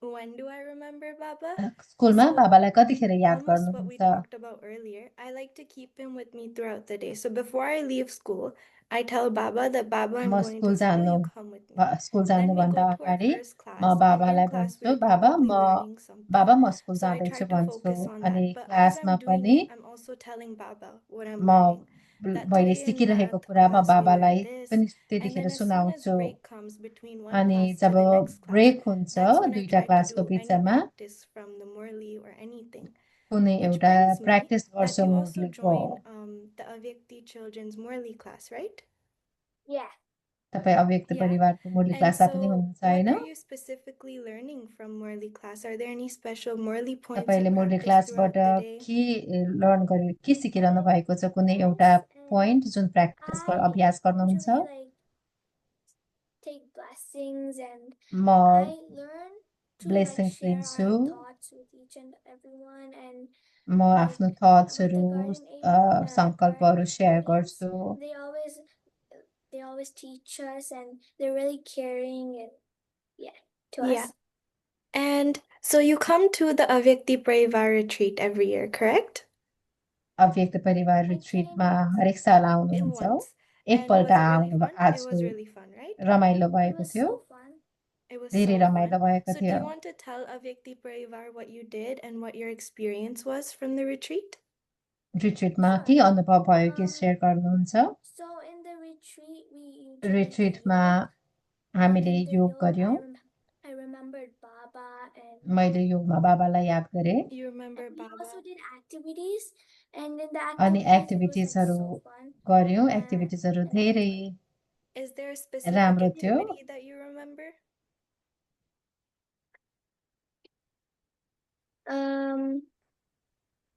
Speaker 7: When do I remember Baba?
Speaker 4: स्कुलमा
Speaker 7: So
Speaker 4: बाबालाई कतिखेर याद
Speaker 7: almost what we
Speaker 4: गर्नुहुन्छ
Speaker 7: talked about earlier, I like to keep him with me throughout the day. So before I leave school, I tell Baba that Baba, I'm
Speaker 4: म
Speaker 7: going
Speaker 4: school
Speaker 7: to school,
Speaker 4: जानु
Speaker 7: you come with me.
Speaker 4: School
Speaker 7: Then we
Speaker 4: जानुभन्दा
Speaker 7: go to our
Speaker 4: अगाडि
Speaker 7: first
Speaker 4: म
Speaker 7: class, and in
Speaker 4: बाबालाई
Speaker 7: class
Speaker 4: भन्छु
Speaker 7: we're
Speaker 4: बाबा
Speaker 7: probably
Speaker 4: म
Speaker 7: learning
Speaker 4: बाबा
Speaker 7: something.
Speaker 4: म स्कुल
Speaker 7: So I
Speaker 4: जाँदैछु
Speaker 7: try to
Speaker 4: भन्छु
Speaker 7: focus on
Speaker 4: अनि
Speaker 7: that. But as
Speaker 4: क्लासमा
Speaker 7: I'm doing
Speaker 4: पनि
Speaker 7: it, I'm also telling Baba what I'm
Speaker 4: म
Speaker 7: learning. That
Speaker 4: मैले
Speaker 7: today in
Speaker 4: सिकिरहेको
Speaker 7: math
Speaker 4: कुरा म
Speaker 7: class we learned
Speaker 4: बाबालाई
Speaker 7: this,
Speaker 4: पनि
Speaker 7: and
Speaker 4: त्यतिखेर
Speaker 7: then as soon as
Speaker 4: सुनाउँछु
Speaker 7: break comes between one
Speaker 4: अनि
Speaker 7: class to
Speaker 4: जब
Speaker 7: the next class,
Speaker 4: ब्रेक हुन्छ
Speaker 7: that's when I
Speaker 4: दुईटा
Speaker 7: try to
Speaker 4: क्लासको
Speaker 7: do any
Speaker 4: बिचमा
Speaker 7: practice from the Murli or anything.
Speaker 4: कुनै
Speaker 7: Which
Speaker 4: एउटा
Speaker 7: brings me
Speaker 4: प्र्याक्टिस
Speaker 7: that
Speaker 4: गर्छु
Speaker 7: you also
Speaker 4: मुरलीको
Speaker 7: join the Avyakti Children's Murli class, right?
Speaker 8: Yeah.
Speaker 4: तपाईँ अव्यक्त
Speaker 7: Yeah.
Speaker 4: परिवारको मुरली
Speaker 7: And
Speaker 4: क्लासमा पनि
Speaker 7: so,
Speaker 4: हुनुहुन्छ
Speaker 7: what
Speaker 4: होइन
Speaker 7: are you specifically learning from Murli class? Are there any special Murli points
Speaker 4: तपाईँले
Speaker 7: you
Speaker 4: Murli
Speaker 7: practice throughout
Speaker 4: क्लासबाट
Speaker 7: the day?
Speaker 4: के लर्न गर्नु के सिकिरहनु भएको छ कुनै
Speaker 8: Yes,
Speaker 4: एउटा
Speaker 8: and
Speaker 4: पोइन्ट जुन प्र्याक्टिस
Speaker 8: I
Speaker 4: अभ्यास गर्नुहुन्छ
Speaker 8: usually like take blessings and
Speaker 4: म
Speaker 8: I learn to like
Speaker 4: blessings
Speaker 8: share
Speaker 4: लिन्छु
Speaker 8: our thoughts with each and everyone and
Speaker 4: म
Speaker 8: like
Speaker 4: आफ्नो
Speaker 8: with
Speaker 4: थट्सहरू
Speaker 8: the garden
Speaker 4: सङ्कल्पहरू सेयर
Speaker 8: parents,
Speaker 4: गर्छु
Speaker 8: they always teach us and they're really caring and yeah to
Speaker 7: Yeah.
Speaker 8: us.
Speaker 7: And so you come to the Avyakti Parivar retreat every year, correct?
Speaker 4: अव्यक्त परिवार
Speaker 8: I
Speaker 4: रिट्रिटमा
Speaker 8: came
Speaker 4: हरेक साल
Speaker 7: It
Speaker 4: आउनुहुन्छ
Speaker 7: once. And
Speaker 4: एकपल्ट
Speaker 7: was it really
Speaker 4: आउनु
Speaker 7: fun? It
Speaker 4: आज
Speaker 7: was really fun, right?
Speaker 4: रमाइलो
Speaker 8: It
Speaker 4: भएको
Speaker 8: was
Speaker 4: थियो
Speaker 8: so fun.
Speaker 7: It was
Speaker 4: धेरै
Speaker 7: so
Speaker 4: रमाइलो
Speaker 7: fun.
Speaker 4: भएको
Speaker 7: So do
Speaker 4: थियो
Speaker 7: you want to tell Avyakti Parivar what you did and what your experience was from the retreat?
Speaker 4: रिट्रिटमा
Speaker 8: Sure.
Speaker 4: के अनुभव भयो के सेयर गर्नुहुन्छ
Speaker 8: So in the retreat we usually do
Speaker 4: रिट्रिटमा
Speaker 8: yoga.
Speaker 4: हामीले
Speaker 8: And in the
Speaker 4: योग
Speaker 8: yoga
Speaker 4: गर्यौँ
Speaker 8: I remembered Baba and
Speaker 4: मैले योगमा बाबालाई याद गरेँ
Speaker 7: You remember
Speaker 8: we
Speaker 7: Baba?
Speaker 8: also did activities and in the
Speaker 4: अनि
Speaker 8: activities it was like
Speaker 4: एक्टिभिटिजहरू
Speaker 8: so fun.
Speaker 4: गर्यौँ एक्टिभिटिजहरू
Speaker 8: And I
Speaker 4: धेरै
Speaker 8: enjoyed.
Speaker 7: Is there a specific
Speaker 4: राम्रो थियो
Speaker 7: activity that you remember?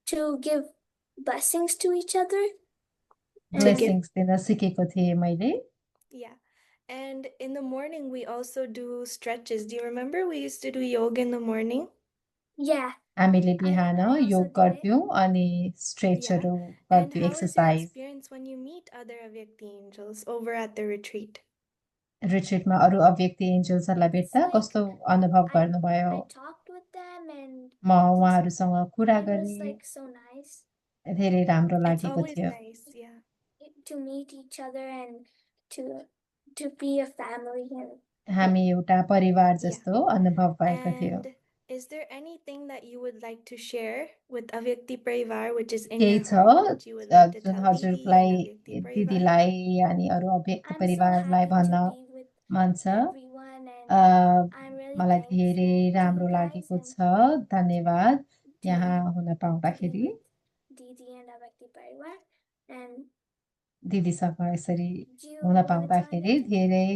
Speaker 8: To give blessings to each other.
Speaker 7: To give.
Speaker 4: Blessings दिन सिकेको थिएँ मैले
Speaker 7: Yeah. And in the morning, we also do stretches. Do you remember we used to do yoga in the morning?
Speaker 8: Yeah.
Speaker 4: हामीले बिहान
Speaker 8: I also
Speaker 4: योग
Speaker 8: did it.
Speaker 4: गर्थ्यौँ अनि
Speaker 7: Yeah.
Speaker 4: स्ट्रेचहरू
Speaker 7: And
Speaker 4: गर्थ्यौँ
Speaker 7: how is your
Speaker 4: exercise
Speaker 7: experience when you meet other Avyakti angels over at the retreat?
Speaker 4: रिट्रिटमा अरू अव्यक्ति एन्जल्सहरूलाई
Speaker 8: It's
Speaker 4: भेट्दा
Speaker 8: like
Speaker 4: कस्तो अनुभव
Speaker 8: I
Speaker 4: गर्नुभयो
Speaker 8: talked with them and
Speaker 4: म उहाँहरूसँग कुरा
Speaker 8: it was
Speaker 4: गरेँ
Speaker 8: like so nice
Speaker 4: धेरै राम्रो
Speaker 7: It's
Speaker 4: लागेको
Speaker 7: always
Speaker 4: थियो
Speaker 7: nice, yeah.
Speaker 8: to meet each other and to be a family and
Speaker 4: हामी एउटा परिवार
Speaker 7: Yeah.
Speaker 4: जस्तो अनुभव भएको थियो।
Speaker 7: And is there anything that you would like to share with Avyakti Parivar, which is in
Speaker 4: केही
Speaker 7: your
Speaker 4: छ
Speaker 7: heart, that you would like to
Speaker 4: जुन
Speaker 7: tell Didi
Speaker 4: हजुरलाई
Speaker 7: and Avyakti Parivar?
Speaker 4: दिदीलाई अनि अरू अव्यक्त
Speaker 8: I'm so
Speaker 4: परिवारलाई
Speaker 8: happy
Speaker 4: भन्न
Speaker 8: to be with
Speaker 4: मन छ।
Speaker 8: everyone, and I'm really
Speaker 4: मलाई धेरै
Speaker 8: thankful to
Speaker 4: राम्रो
Speaker 8: you guys
Speaker 4: लागेको
Speaker 8: and
Speaker 4: छ। धन्यवाद
Speaker 8: to
Speaker 4: यहाँ हुन
Speaker 8: be
Speaker 4: पाउँदाखेरि,
Speaker 8: with Didi and Avyakti Parivar. And
Speaker 4: दिदीसँग यसरी
Speaker 8: do you
Speaker 4: हुन
Speaker 8: want to tell
Speaker 4: पाउँदाखेरि
Speaker 8: anything
Speaker 4: धेरै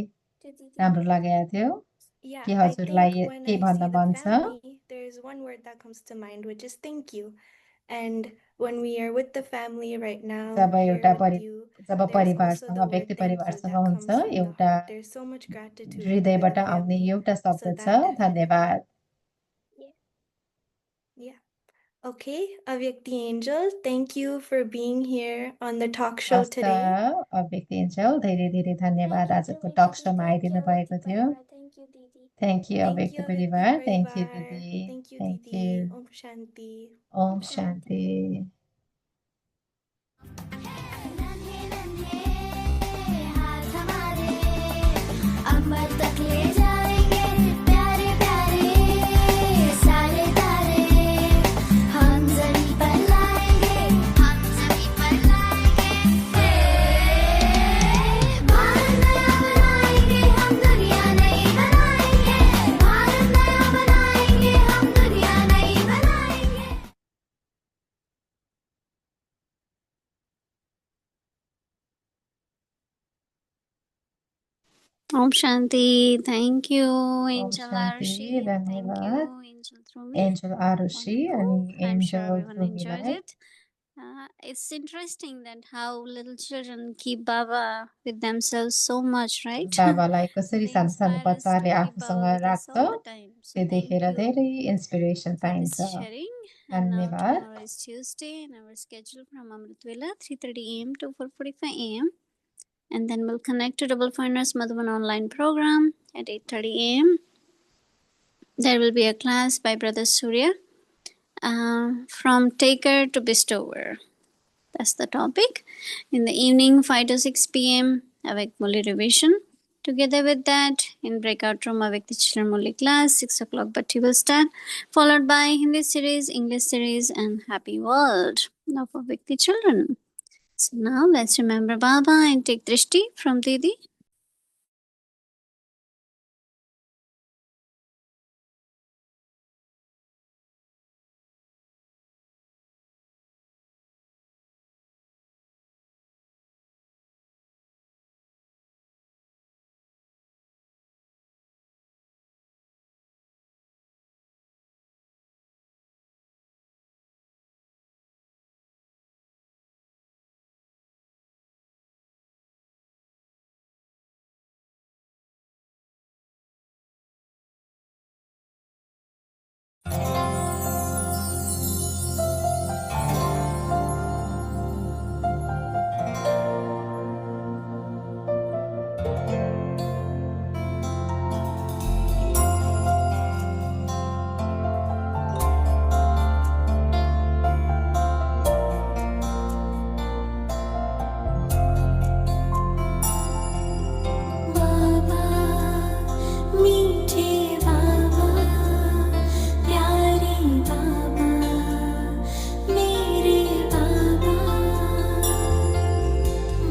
Speaker 8: to Didi?
Speaker 4: राम्रो लागेको थियो।
Speaker 7: Yeah,
Speaker 4: के
Speaker 7: I
Speaker 4: हजुरलाई
Speaker 7: think when
Speaker 4: के
Speaker 7: I
Speaker 4: भन्न
Speaker 7: see the
Speaker 4: मन छ?
Speaker 7: family, there's one word that comes to mind, which is thank you. And when we are with the family right now,
Speaker 4: job
Speaker 7: here
Speaker 4: एउटा
Speaker 7: with you,
Speaker 4: job
Speaker 7: there's also
Speaker 4: परिवारसँग
Speaker 7: the word
Speaker 4: व्यक्ति
Speaker 7: thank you
Speaker 4: परिवारसँग
Speaker 7: that
Speaker 4: हुन्छ,
Speaker 7: comes from the
Speaker 4: एउटा
Speaker 7: heart. There's so much gratitude for
Speaker 4: हृदयबाट
Speaker 7: the
Speaker 4: आउने
Speaker 7: family.
Speaker 4: एउटा शब्द
Speaker 7: So
Speaker 4: छ,
Speaker 7: that definitely.
Speaker 4: धन्यवाद।
Speaker 7: Yeah. Okay, Avyakti Angel, thank you for being here on the talk show
Speaker 4: हस्त
Speaker 7: today.
Speaker 4: अव्यक्त एन्जल, धेरै धेरै धन्यवाद
Speaker 8: Thank you,
Speaker 4: आजको
Speaker 8: Tummy
Speaker 4: टक
Speaker 8: Didi.
Speaker 4: शोमा
Speaker 8: Thank you,
Speaker 4: आइदिनु
Speaker 8: Avyakti
Speaker 4: भएको थियो।
Speaker 8: Parivar. Thank you, Didi.
Speaker 4: Thank you
Speaker 7: Thank
Speaker 4: Avyakt
Speaker 7: you, Avyakti
Speaker 4: Parivar, thank you
Speaker 7: Parivar.
Speaker 4: Didi,
Speaker 7: Thank you,
Speaker 4: thank
Speaker 7: Didi.
Speaker 4: You.
Speaker 7: Om Shanti.
Speaker 4: Om Shanti.
Speaker 8: नन्हे नन्हे हाथ हमारे अमर तक ले जाएंगे, प्यारे प्यारे सारे तारे हम जमीन पर लाएंगे, हम जमीन पर लाएंगे। भारत नया बनाएंगे, हम दुनिया नई बनाएंगे। भारत नया बनाएंगे, हम दुनिया नई बनाएंगे।
Speaker 3: Om Shanti. Thank you,
Speaker 4: Om
Speaker 3: Angel
Speaker 4: Shanti,
Speaker 3: Arushi. Thank you,
Speaker 4: धन्यवाद
Speaker 3: Angel Thrumi.
Speaker 4: एन्जल आरुषी अनि
Speaker 3: Wonderful. I'm sure
Speaker 4: angel
Speaker 3: everyone enjoyed
Speaker 4: ध्रुवीलाई।
Speaker 3: it. It's interesting that how little children keep Baba with themselves so much, right?
Speaker 4: बाबालाई कसरी
Speaker 3: They
Speaker 4: सानो सानो
Speaker 3: inspire us to
Speaker 4: बच्चाले
Speaker 3: keep
Speaker 4: आफूसँग
Speaker 3: Baba with us
Speaker 4: राख्छ,
Speaker 3: all the time. So
Speaker 4: त्यो
Speaker 3: thank
Speaker 4: देखेर
Speaker 3: you
Speaker 4: धेरै इन्सपिरेसन
Speaker 3: for
Speaker 4: पाइन्छ।
Speaker 3: this sharing. And now
Speaker 4: धन्यवाद।
Speaker 3: tomorrow is Tuesday, and our schedule from Amritvela 3:30 a.m. to 4:45 a.m. And then we'll connect to Double Foreigners Madhuban online program at 8:30 a.m. There will be a class by Brother Surya from taker to bestower. That's the topic. In the evening, 5 to 6 p.m., Avek Muli revision. Together with that, in breakout room, Avek the Children Muli class, 6 o'clock Bhatti will start, followed by Hindi series, English series, and Happy World of Avek the Children. So now let's remember Baba and take Drishti from Didi.
Speaker 8: बाबा मीठे बाबा प्यारे बाबा मेरे बाबा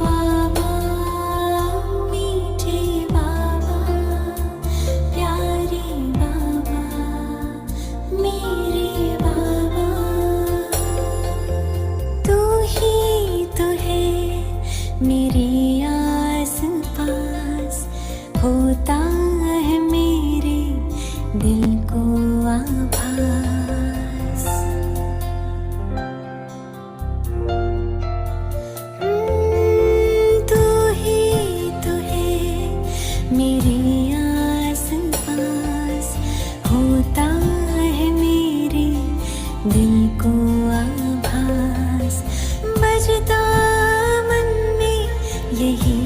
Speaker 8: बाबा मीठे बाबा प्यारे बाबा मेरे बाबा तू ही तो है मेरे आस पास होता है मेरे दिल को आभास तू ही तो है मेरे आस पास होता है मेरे दिल को आभास बजता मन में यही